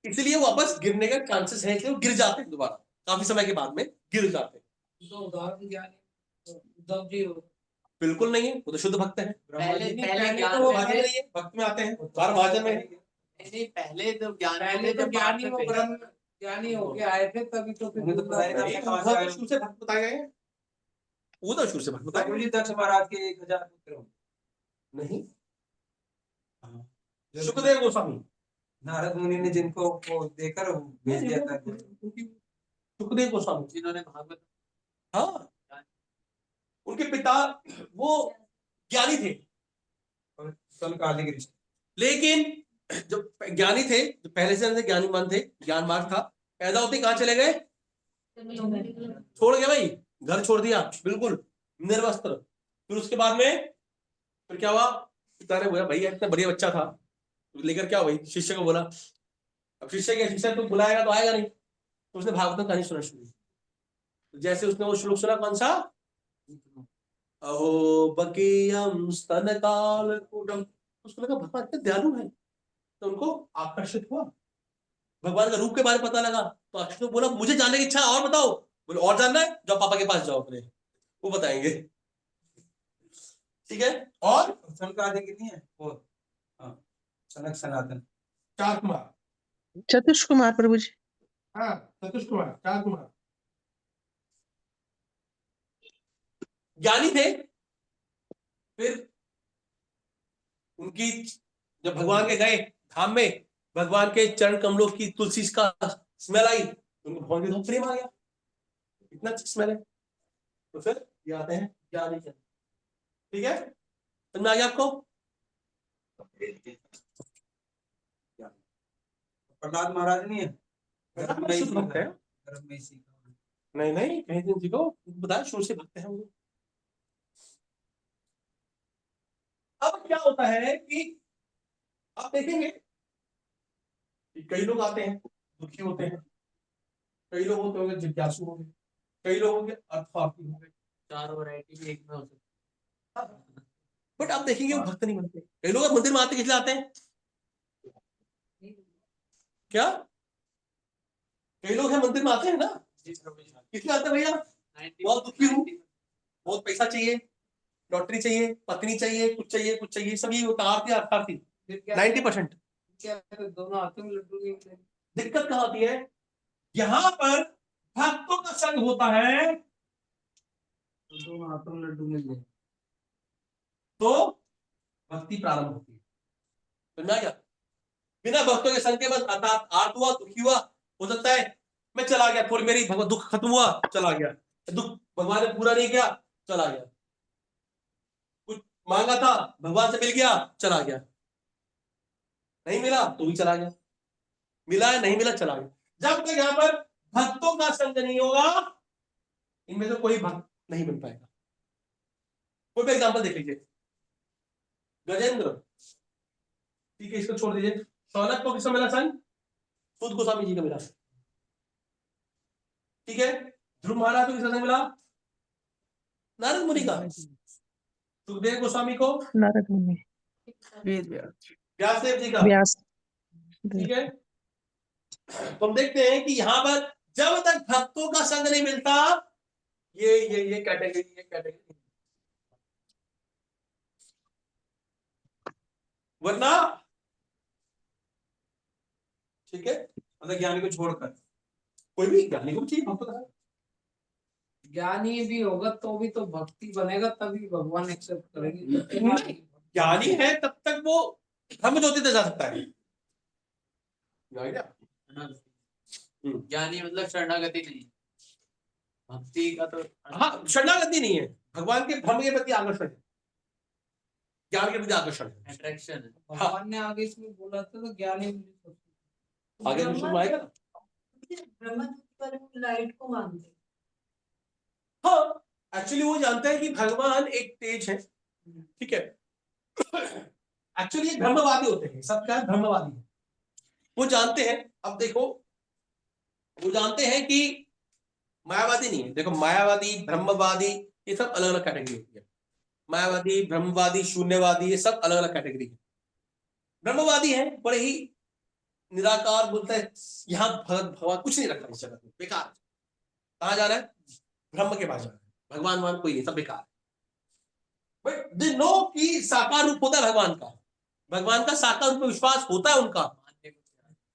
इसलिए वापस गिरने का चांसेस है, इसलिए वो गिर जाते हैं दोबारा, काफी समय के बाद में गिर जाते हैं। तो उदाहरण ज्ञानी उद्धव जी हो, बिल्कुल नहीं है, वो तो शुद्ध भक्त है। पहले ज्ञान तो वो भाजन नहीं है, भक्त में आते हैं, बार भाजन में है। नहीं, पहले तो ज्ञान पहले तो ज्ञानी वो ब्रह्म ज्ञानी होके आए थे, तभी तो फिर शुरू से भक्त बताए गए हैं, वो तो शुरू से भक्त बताए गए। दक्ष महाराज के 1000 पुत्र हो। नहीं, सुखदेव गोस्वामी, नारद मुनि ने जिनको वो देकर भेज दिया था। सुखदेव गोस्वामी जिन्होंने भागवत, हाँ, उनके पिता वो ज्ञानी थे, सनकादिक ऋषि। लेकिन जब ज्ञानी थे, जो पहले से उनसे ज्ञानीमान थे, ज्ञान मार्ग था, पैदा होते कहाँ चले गए? छोड़ गए भाई, घर छोड़ दिया बिल्कुल निर्वस्त्र। फिर उसके बाद में फिर क्या हुआ? पिता ने बोला भैया इतना बढ़िया बच्चा था, लेकर क्या भाई शिष्य को बोला। अब शिष्य क्या, शिष्य तुम बुलाएगा तो आएगा नहीं, तो उसने भागवत कहानी सुना शुरू की। जैसे उसने वो श्लोक सुना, कौन सा? अहो बकीयम स्तन काल कूटम, उसको लगा भगवान इतने दयालु है, तो उनको आकर्षित हुआ, भगवान का रूप के बारे में पता लगा, तो अक्षय बोला मुझे जानने की इच्छा, और बताओ। बोले और जानना है, जाओ पापा के पास जाओ अपने, वो बताएंगे। ठीक है। और सनकादिक नहीं है वो, हाँ, सनक सनातन, 4 कुमार। चतुष कुमार प्रभु जी। हाँ, चतुष कुमार, 4 कुमार ज्ञानी थे। फिर उनकी जब भगवान के गए धाम में, भगवान के चरण कमलों की तुलसी का स्मेल आई, उनको भगवान के बहुत प्रेम आ गया, इतना अच्छा स्मेल है। तो फिर ये आते हैं ज्ञानी। ठीक है, समझ में आ गया आपको? प्रहलाद महाराज नहीं है, धर्म में ही शुद्ध भक्त है। सीखा, धर्म में ही सीखा। नहीं नहीं, कहीं दिन सीखो, बताया शुरू से भक्त हैं वो। अब क्या होता है कि आप देखेंगे कि कई लोग आते हैं दुखी होते हैं, कई लोग होते होंगे जिज्ञासु होंगे, कई लोग होंगे अर्थार्थी होंगे, 4 वैरायटी भी एक में हो सकती है। बट आप देखेंगे वो भक्त नहीं बनते। कई लोग मंदिर में आते किस लिए आते हैं? क्या कई लोग हैं मंदिर में आते हैं ना, किस लिए आते हैं भैया? बहुत दुखी हूँ, बहुत पैसा चाहिए, लॉटरी चाहिए, पत्नी चाहिए, कुछ चाहिए कुछ चाहिए, सभी अर्थार्थी अर्थार्थी 90%। दोनों हाथों में लड्डू नहीं मिले। दिक्कत कहाँ होती है? यहाँ पर भक्तों का संग होता है, दोनों हाथों में लड्डू मिल गए तो भक्ति प्रारंभ होती है। समझा क्या? बिना भक्तों के संग के बस आर्त हुआ, दुखी हुआ, हो सकता है मैं चला गया, थोड़ी मेरी दुख खत्म हुआ, चला गया, दुख भगवान ने पूरा नहीं किया, चला गया। कुछ मांगा था, भगवान से मिल गया, चला गया, नहीं मिला तो भी चला गया, मिला है नहीं मिला चला गया। जब तक यहाँ पर भक्तों का संग नहीं होगा, इनमें से कोई भक्त नहीं बन पाएगा। कोई भी एग्जांपल देख लीजिए, गजेंद्र, ठीक है, इसको छोड़ दीजिए। शौनक को किसका मिला संग? सुध गोस्वामी जी का मिला, ठीक है। ध्रुव महाराज को किसका संग मिला? नारद मुनि का। सुखदेव गोस्वामी को नारद मुनि, वेद व्यास। व्यासदेव जी का, व्यास, ठीक है। तो हम देखते हैं कि यहाँ पर जब तक भक्तों का संग नहीं मिलता, ये कैटेगरी, वरना, ठीक है, मतलब ज्ञानी को छोड़कर कोई भी ज्ञानी को चाहिए भक्तों का संग। ज्ञानी भी होगा तो भी तो भक्ति बनेगा, तभी भगवान एक्सेप्ट करेंगे। ज्ञानी है तब तक वो ब्रह्म ज्योति तक जा सकता है। ज्ञानी मतलब शरणागति नहीं, भक्ति का तो हाँ, शरणागति नहीं है, भगवान के ब्रह्म के प्रति आकर्षण है, ज्ञान के प्रति आकर्षण है, अट्रैक्शन है। भगवान ने आगे इसमें बोला था तो ज्ञानी आगे विष्णु आएगा ना। लाइट को मानते हैं। हाँ, एक्चुअली वो जानते हैं कि भगवान एक तेज है, ठीक है। एक्चुअली ये ब्रह्मवादी होते हैं, सब क्या है, ब्रह्मवादी है। वो जानते हैं, अब देखो, वो जानते हैं कि मायावादी नहीं है। देखो, मायावादी, ब्रह्मवादी, ये सब अलग अलग कैटेगरी होती है। मायावादी, ब्रह्मवादी, शून्यवादी, ये सब अलग अलग कैटेगरी है। ब्रह्मवादी है, बड़े ही निराकार, बोलता है यहाँ भगवान कुछ नहीं रखा इस जगत में, बेकार। कहाँ जा रहा है? ब्रह्म के पास जा रहा है, भगवान कोई नहीं, सब बेकार। बट दे नो कि साकार रूप होता है भगवान का, भगवान का साकार रूप में विश्वास होता है उनका,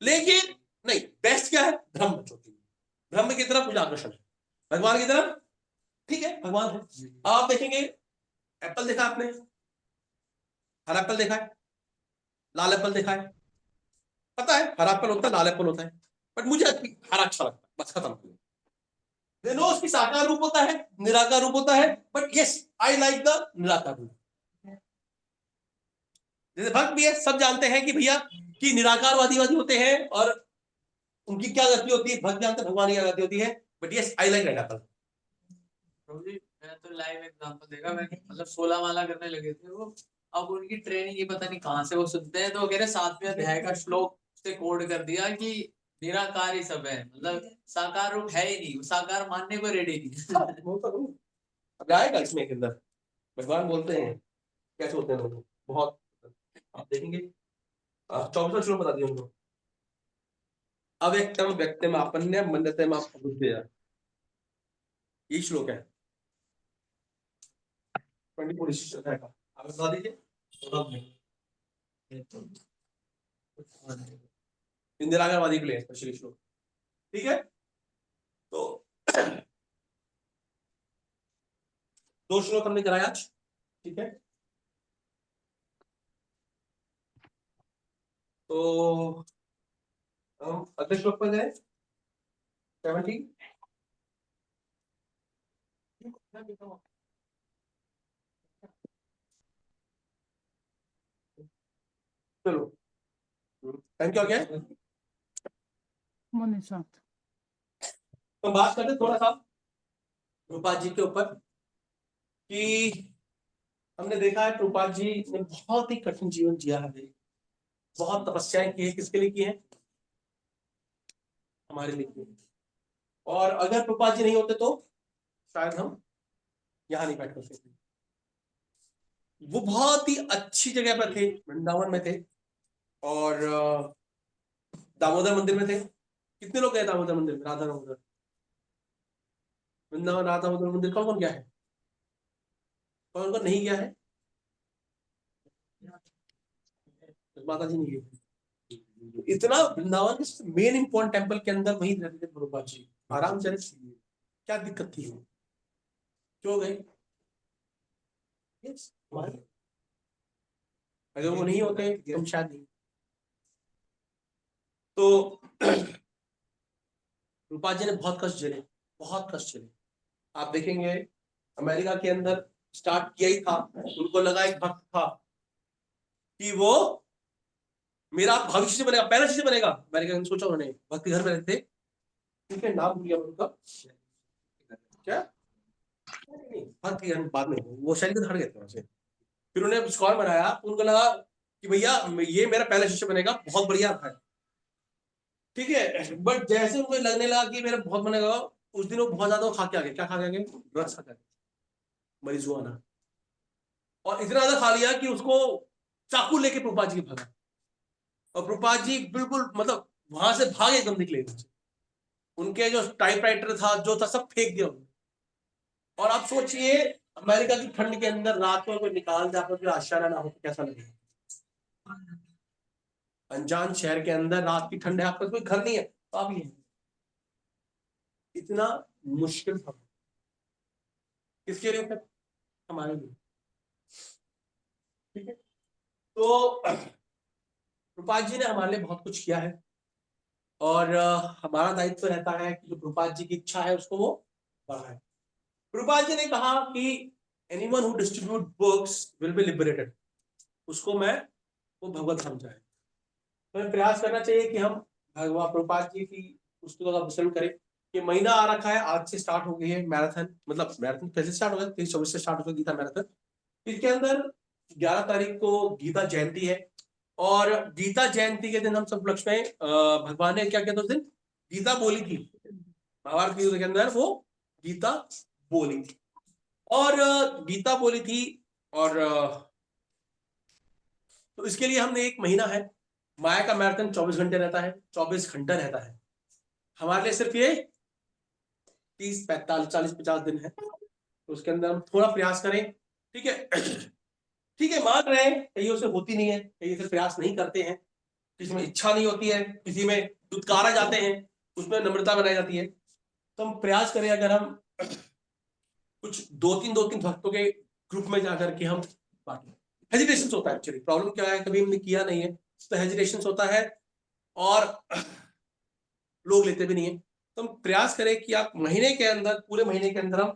लेकिन नहीं, बेस्ट क्या है? ब्रह्म ज्योति, ब्रह्म की तरफ मुझे आकर्षण है, भगवान की तरफ, ठीक है, भगवान है। आप देखेंगे, एप्पल देखा आपने? हरा एप्पल देखा है, लाल एप्पल देखा है, पता है हरा एप्पल होता है, लाल एप्पल होता है, बट मुझे हरा अच्छा लगता है, बस खत्म। नो, उसकी साकार रूप होता है, निराकार रूप होता है, but yes, I like the निराकार रूप। जैसे भक्त भी है, सब जानते हैं कि भैया कि निराकारवादी होते हैं और उनकी क्या गति होती है, भक्त जानते हैं भगवान की क्या गति होती है, but yes, I like red Apple. मैं तो लाइव एग्जांपल देखा, मैं मतलब 16 माला करने लगे थे वो, अब उनकी ट्रेनिंग ये पता नहीं कहाँ से वो सुनते हैं, तो वो कह रहे 7वें अध्याय का श्लोक से कोड कर दिया कि निराकार ही सब है, मतलब साकार रूप है ही नहीं, वो साकार मानने को रेडी नहीं। अब आएगा इसमें के अंदर, भगवान बोलते हैं कैसे होते हैं लोग, बहुत आप देखेंगे। 24वां श्लोक बता दिया उनको, अव्यक्तम व्यक्तम आपन्य मन्यते मां बुद्धया, ये श्लोक है 24 का। आप बता दीजिए, निराकारवादी के लिए स्पेशली श्लोक, ठीक है। तो 2 श्लोक हमने कराया आज, ठीक है। तो हम अगले श्लोक पर जाए, 70। चलो, टाइम क्या हो गया है? मुनि साथ। तो बात करते थोड़ा सा प्रभुपाद जी के ऊपर, कि हमने देखा है प्रभुपाद जी ने बहुत ही कठिन जीवन जिया है, बहुत तपस्याएं की है, किसके लिए की है? हमारे लिए। और अगर प्रभुपाद जी नहीं होते तो शायद हम यहाँ नहीं बैठ सकते। वो बहुत ही अच्छी जगह पर थे, वृंदावन में थे, और दामोदर मंदिर में थे। कितने लोग गए दामोदर मंदिर में? राधा दामोदर, वृंदावन राधा दामोदर मंदिर कौन कौन गया है? कौन कौन नहीं गया है? माता जी नहीं गई। इतना वृंदावन के मेन इंपॉर्टेंट टेंपल के अंदर वही रहते थे प्रभुपाद जी, आराम से। क्या दिक्कत थी? क्यों गए? अगर वो नहीं होते तो हम शायद नहीं। तो प्रभुपाद जी ने बहुत कष्ट झेले, बहुत कष्ट झेले। आप देखेंगे अमेरिका के अंदर स्टार्ट किया ही था, उनको लगा एक भक्त था कि वो मेरा भविष्य बनेगा, पहला शिष्य बनेगा। मैंने कहा सोचा उन्होंने, भक्त घर में रहते, ठीक है, नाम भूल गया उनका, क्या भक्त के घर में, बाद में वो शैली को हट गए थे वहां से। फिर उन्होंने स्कॉल बनाया, उनको लगा कि भैया ये मेरा पहला शिष्य बनेगा, बहुत बढ़िया है, ठीक है। बट जैसे उनको लगने लगा कि मेरा बहुत बनेगा, उस दिन वो बहुत ज्यादा खा के आ गए। क्या खा के आ गए? ड्रग्स खा के, मरिजुआना। और इतना ज्यादा खा लिया कि उसको चाकू लेके प्रभुपाद जी के भागा, और प्रभुपाद जी बिल्कुल मतलब वहां से भागे एकदम निकले। उनके जो टाइपराइटर था, जो था, सब फेंक दिया उन्होंने। और आप सोचिए, अमेरिका की ठंड के अंदर रात को कोई निकाल दे, आपको आश्चर्य ना हो तो कैसा लगेगा? अनजान शहर के अंदर रात की ठंड है, आपका कोई घर नहीं है, तो आप ये इतना मुश्किल था। किसके लिए? फिर हमारे लिए, ठीक है। तो प्रभुपाद जी ने हमारे लिए बहुत कुछ किया है, और हमारा दायित्व रहता है कि जो प्रभुपाद जी की इच्छा है उसको वो बढ़ाए। प्रभुपाद जी ने कहा कि anyone who distribute books will be liberated, उसको मैं वो भगवत समझाए। तो हमें प्रयास करना चाहिए कि हम भगवान प्रभुपाद जी की पुस्तकों का अनुसरण करें। ये महीना आ रखा है, आज से स्टार्ट हो गई है मैराथन, मतलब मैराथन कैसे स्टार्ट हो गया, 23-24 से स्टार्ट हो गया गीता मैराथन। इसके अंदर 11 तारीख को गीता जयंती है, और गीता जयंती के दिन हम सब उपलक्ष्य में भगवान ने क्या किया था उस दिन? गीता बोली थी। महाभारत के युद्ध के अंदर वो गीता बोली थी, और गीता बोली थी। और तो इसके लिए हमने एक महीना है, माया का मैराथन 24 घंटे रहता है, 24 घंटा रहता है। हमारे लिए सिर्फ ये 30, 45, 40, 50 दिन है, तो उसके अंदर हम थोड़ा प्रयास करें, ठीक है। ठीक है, मान रहे हैं कईयों से होती नहीं है, कई से प्रयास नहीं करते हैं, किसी में इच्छा नहीं होती है, किसी में दुत्कारा जाते हैं, उसमें नम्रता बनाई जाती है। तो हम प्रयास करें, अगर हम कुछ 2-3 भक्तों के ग्रुप में जाकर के हम बांटें। हेजिटेशन होता है, एक्चुअली प्रॉब्लम क्या है, कभी हमने किया नहीं है तो हेजिटेशन होता है, और लोग लेते भी नहीं है। तो हम प्रयास करें कि आप महीने के अंदर, पूरे महीने के अंदर हम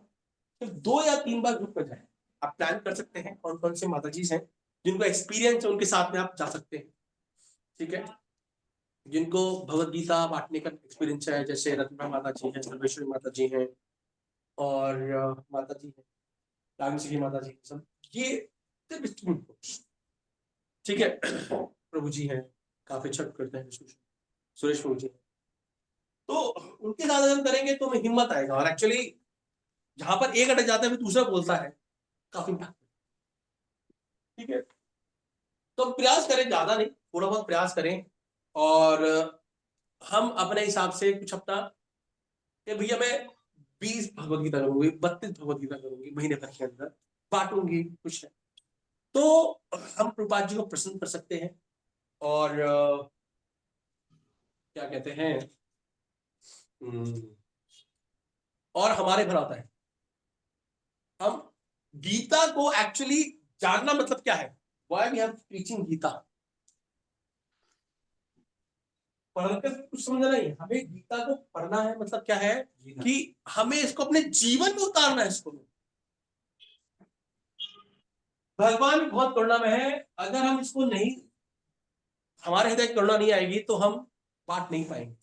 सिर्फ 2 या 3 बार ग्रुप में जाए। आप प्लान कर सकते हैं कौन कौन से माता जी हैं जिनको एक्सपीरियंस है, उनके साथ में आप जा सकते हैं, ठीक है। जिनको भगवत गीता बांटने का एक्सपीरियंस है, जैसे रत्ना माता जी हैं, सर्वेश्वरी माता जी हैं, और माता जी हैं, रामसिंह माता जी, सब ये ठीक है। प्रभु जी हैं, काफी अच्छा करते हैं, सुरेश प्रभु जी। तो उनके साथ अगर हम करेंगे तो हमें हिम्मत आएगा, और एक्चुअली जहां पर एक अटक जाता है फिर दूसरा बोलता है, काफी ठीक है। तो हम प्रयास करें, ज्यादा नहीं, थोड़ा बहुत प्रयास करें, और हम अपने हिसाब से कुछ अपना कि भैया मैं 20 भगवत गीता करूंगी, 32 भगवत गीता करूंगी महीने भर के अंदर, बांटूंगी कुछ है, तो हम प्रभुपाद जी को प्रसन्न कर सकते हैं। और क्या कहते हैं, और हमारे भर आता है। हम गीता को एक्चुअली जानना मतलब क्या है, why we have teaching Gita, पढ़कर कुछ समझना नहीं है, हमें गीता को पढ़ना है। मतलब क्या है कि हमें इसको अपने जीवन में उतारना है। इसको भगवान बहुत करुणा में है, अगर हम इसको नहीं, हमारे हृदय करुणा नहीं आएगी तो हम बांट नहीं पाएंगे,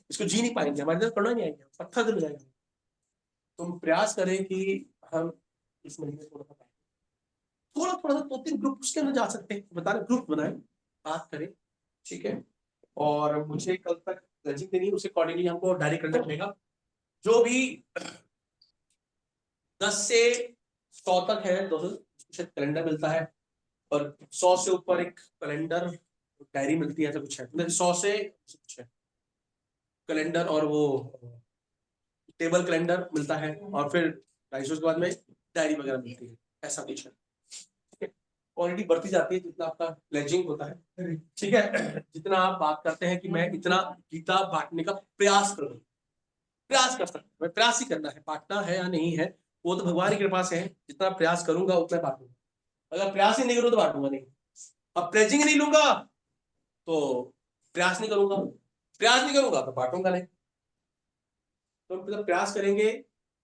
इसको जी नहीं पाएंगे, हमारे अंदर करुणा नहीं आएगी, पत्थर दिल जाएगा। तो हम प्रयास करें कि हम इस महीने थोड़ा थोड़ा सा 2-3 ग्रुप उसके अंदर जा सकते हैं, बता रहे ग्रुप बनाए, बात करें, ठीक है। और मुझे कल तक रजिक देनी, उस अकॉर्डिंगली हमको डायरी करना पड़ेगा। जो भी 10 से 100 तक है, 200 कैलेंडर मिलता है, और 100 से ऊपर एक कैलेंडर डायरी मिलती है, ऐसा कुछ है, 100 से कुछ है कैलेंडर, और वो टेबल कैलेंडर मिलता है, और फिर 250 के बाद में डायरी वगैरह मिलती है, ऐसा कुछ है। क्वालिटी बढ़ती जाती है जितना आपका प्लेजिंग होता है, ठीक है। जितना आप बात करते हैं कि मैं इतना गीता बांटने का प्रयास करूं, प्रयास कर सकते हैं, मैं प्रयास ही करना है, बांटना है या नहीं है वो तो भगवान की कृपा से है, जितना प्रयास करूंगा उतना बांटूंगा, अगर प्रयास ही नहीं करूँ तो बांटूंगा नहीं। अब प्लेजिंग नहीं लूंगा तो प्रयास नहीं करूंगा, प्रयास नहीं करूंगा तो बांटूंगा नहीं। तो हम प्रयास करेंगे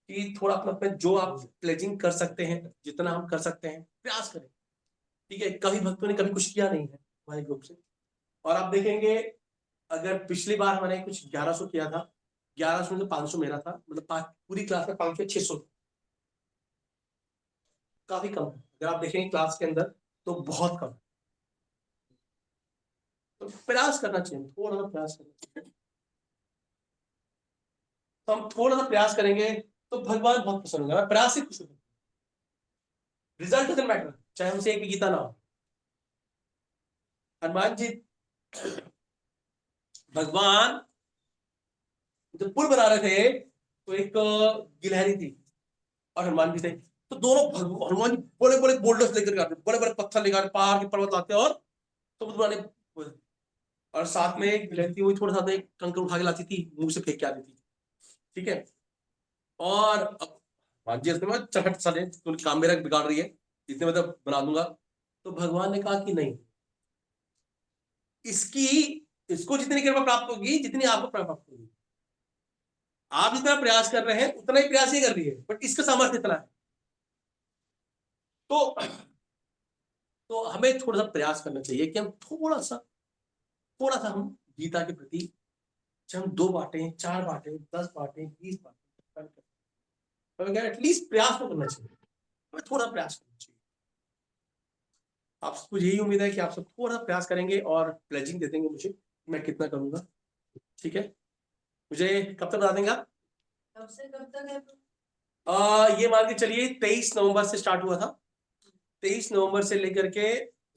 कि थोड़ा अपना जो आप प्लेजिंग कर सकते हैं, जितना हम कर सकते हैं प्रयास करें। ठीक है, कभी भक्तों ने कभी कुछ किया नहीं है हमारे ग्रुप से, और आप देखेंगे अगर पिछली बार मैंने कुछ 1100 किया था, 1100 में से 500 मेरा था, मतलब पूरी क्लास में 500 600, काफी कम है। अगर आप देखेंगे क्लास के अंदर तो बहुत कम है। तो प्रयास करना चाहिए, थोड़ा सा प्रयास करना चाहिए। तो हम थोड़ा सा प्रयास करेंगे तो भगवान बहुत पसंद होगा, प्रयास से खुश होगा। रिजल्ट डजंट मैटर, चाहे हमसे एक भी गीता ना हो। हनुमान जी, भगवान जब पुल बना रहे थे तो एक गिलहरी थी और हनुमान जी थे, तो दोनों हनुमान जी बड़े बड़े बोल्डर्स लेकर आते, बड़े बड़े पत्थर लेकर पहाड़ के पर्वत लाते और तो बनाने, और साथ में एक गिलहरी थी, वो थोड़ा सा एक कंकर उठा के लाती थी, मुंह से फेंक के आती थी। ठीक है, और अब हनुमान जी चहट साले तुम काम मेरा बिगाड़ रही है, इतने मतलब बना दूंगा। तो भगवान ने कहा कि नहीं, इसको जितनी कृपा प्राप्त होगी जितनी आपको प्राप्त होगी। आप जितना प्रयास कर रहे हैं उतना ही प्रयास ही कर रही है, बट इसका सामर्थ्य इतना है। तो हमें थोड़ा सा प्रयास करना चाहिए कि हम थोड़ा सा हम गीता के प्रति, चाहे हम 2 बातें 4 बातें 10 बातें 20 बातें, एटलीस्ट प्रयास तो करना चाहिए, हमें थोड़ा प्रयास करना चाहिए। आप सबको यही उम्मीद है कि आप सब थोड़ा प्रयास करेंगे और प्लेजिंग दे देंगे मुझे, मैं कितना करूंगा। ठीक है, मुझे कब तक बता देंगे आप? कब से कब तक है? ये मान के चलिए 23 नवंबर से स्टार्ट हुआ था, 23 नवंबर से लेकर के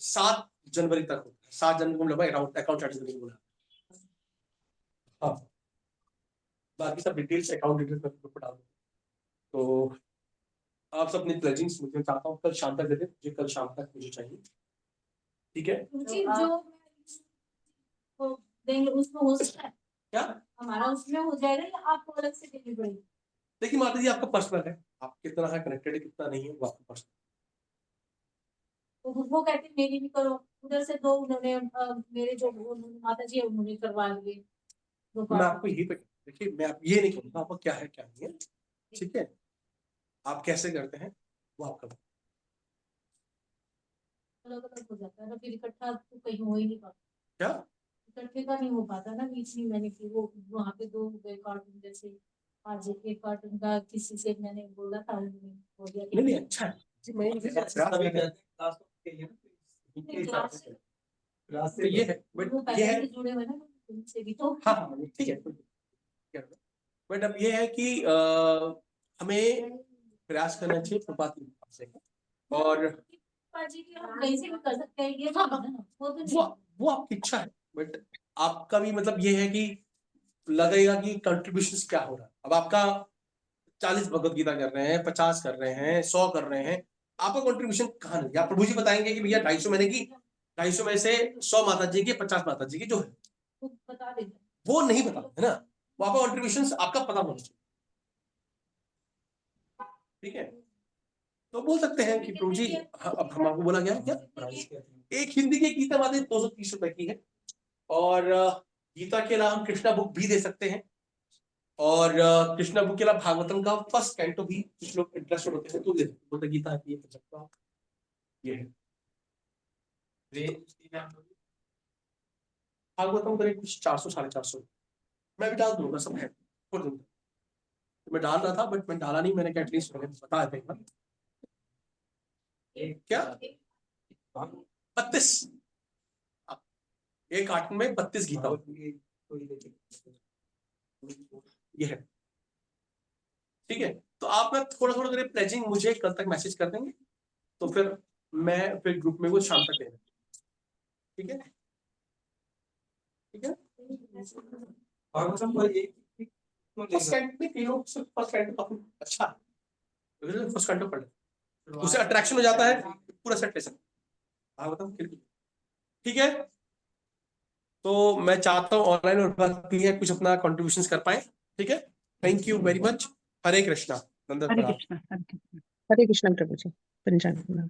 7 जनवरी तक होता है। 7 जनवरी को लगा अकाउंट स्टार्ट करने को बोला। हाँ, बाकी सब डिटेल्स अकाउंट डिटेल्स में ग्रुप पर डाल दूंगा। तो आप सब अपनी प्लेजिंग्स मुझे चाहता हूँ कल शाम तक दे दें, मुझे कल शाम तक मुझे चाहिए। ठीक है, जो देंगे उसमें हो सकता है क्या हमारा उसमें हो जाएगा या आपको अलग से देनी पड़ेगी? देखिए माता जी, आपका पर्सनल है, आप कितना है कनेक्टेड है कितना नहीं है वो आपका पर्सनल। तो वो कहते मेरी भी करो, उधर से 2 उन्होंने मेरे जो माता जी है उन्होंने करवा लिए। मैं आपको यही पे देखिए, मैं आप ये नहीं कहूँगा आपको क्या है क्या नहीं है। ठीक है, आप कैसे करते हैं वो आपका। अलग अलग हो जाता है ना, फिर इकट्ठा तो कहीं हो ही नहीं पाता। क्या इकट्ठे का नहीं हो पाता ना, बीच में मैंने की वो वहाँ पे 2 हो गए कार्टून, जैसे आज एक कार्टून का किसी से मैंने बोला था उन्होंने हो गया। नहीं अच्छा है जी, मैं क्लास तो के लिए ना, क्लास तो ये है, बट ये है जुड़े हुए ना उनसे भी तो। हाँ ठीक है, बट अब ये है कि हमें प्रयास करना चाहिए प्रभात से, और जी की हम कहीं से भी कर सकते हैं, ये तो है ना, वो तो नहीं। वो आपकी इच्छा है, बट आपका भी मतलब ये है कि लगेगा कि कंट्रीब्यूशन क्या हो रहा है। अब आपका 40 भगवत गीता कर रहे हैं, 50 कर रहे हैं, 100 कर रहे हैं, आपका कंट्रीब्यूशन कहाँ नहीं? आप प्रभु जी बताएंगे कि भैया 250 मैंने की, 250 में से 100 माता जी की, 50 माता जी की जो है वो बता देते, वो नहीं पता है ना, वो आपका कंट्रीब्यूशन आपका पता होना चाहिए। ठीक है, तो बोल सकते हैं कि प्रभु जी अब हम आपको बोला गया क्या, एक हिंदी की गीता माता 230 रुपए की है, और गीता के अलावा हम कृष्णा बुक भी दे सकते हैं, और कृष्णा बुक के अलावा भागवतम का फर्स्ट कैंटो भी कुछ लोग इंटरेस्टेड होते हैं तो दे सकते हैं। गीता है ये है भागवतम करीब कुछ 400 450, मैं भी डाल दूंगा सब है छोड़ दूंगा। तो मैं डाल रहा था बट मैं डाला नहीं, मैंने क्या एटलीस्ट बताया था एक बार। क्या 32 एक कार्टून में 32 गीता ये है। ठीक है, तो आप मैं थोड़ा थोड़ा करके प्लेजिंग मुझे कल तक मैसेज कर देंगे, तो फिर मैं फिर ग्रुप में वो शाम तक देना। ठीक है ठीक है, फर्स्ट कैंटो में कई लोग फर्स्ट कैंटो काफी अच्छा है, फर्स्ट कैंटो पढ़ ले, उससे अट्रैक्शन हो जाता है, पूरा सेट ले सकते। हाँ बताओ, ठीक है। तो मैं चाहता हूँ ऑनलाइन और बाकी है कुछ अपना कंट्रीब्यूशंस कर पाए। ठीक है, थैंक यू वेरी मच। हरे कृष्णा। हरे कृष्णा हरे कृष्णा प्रभु जी। पंचांग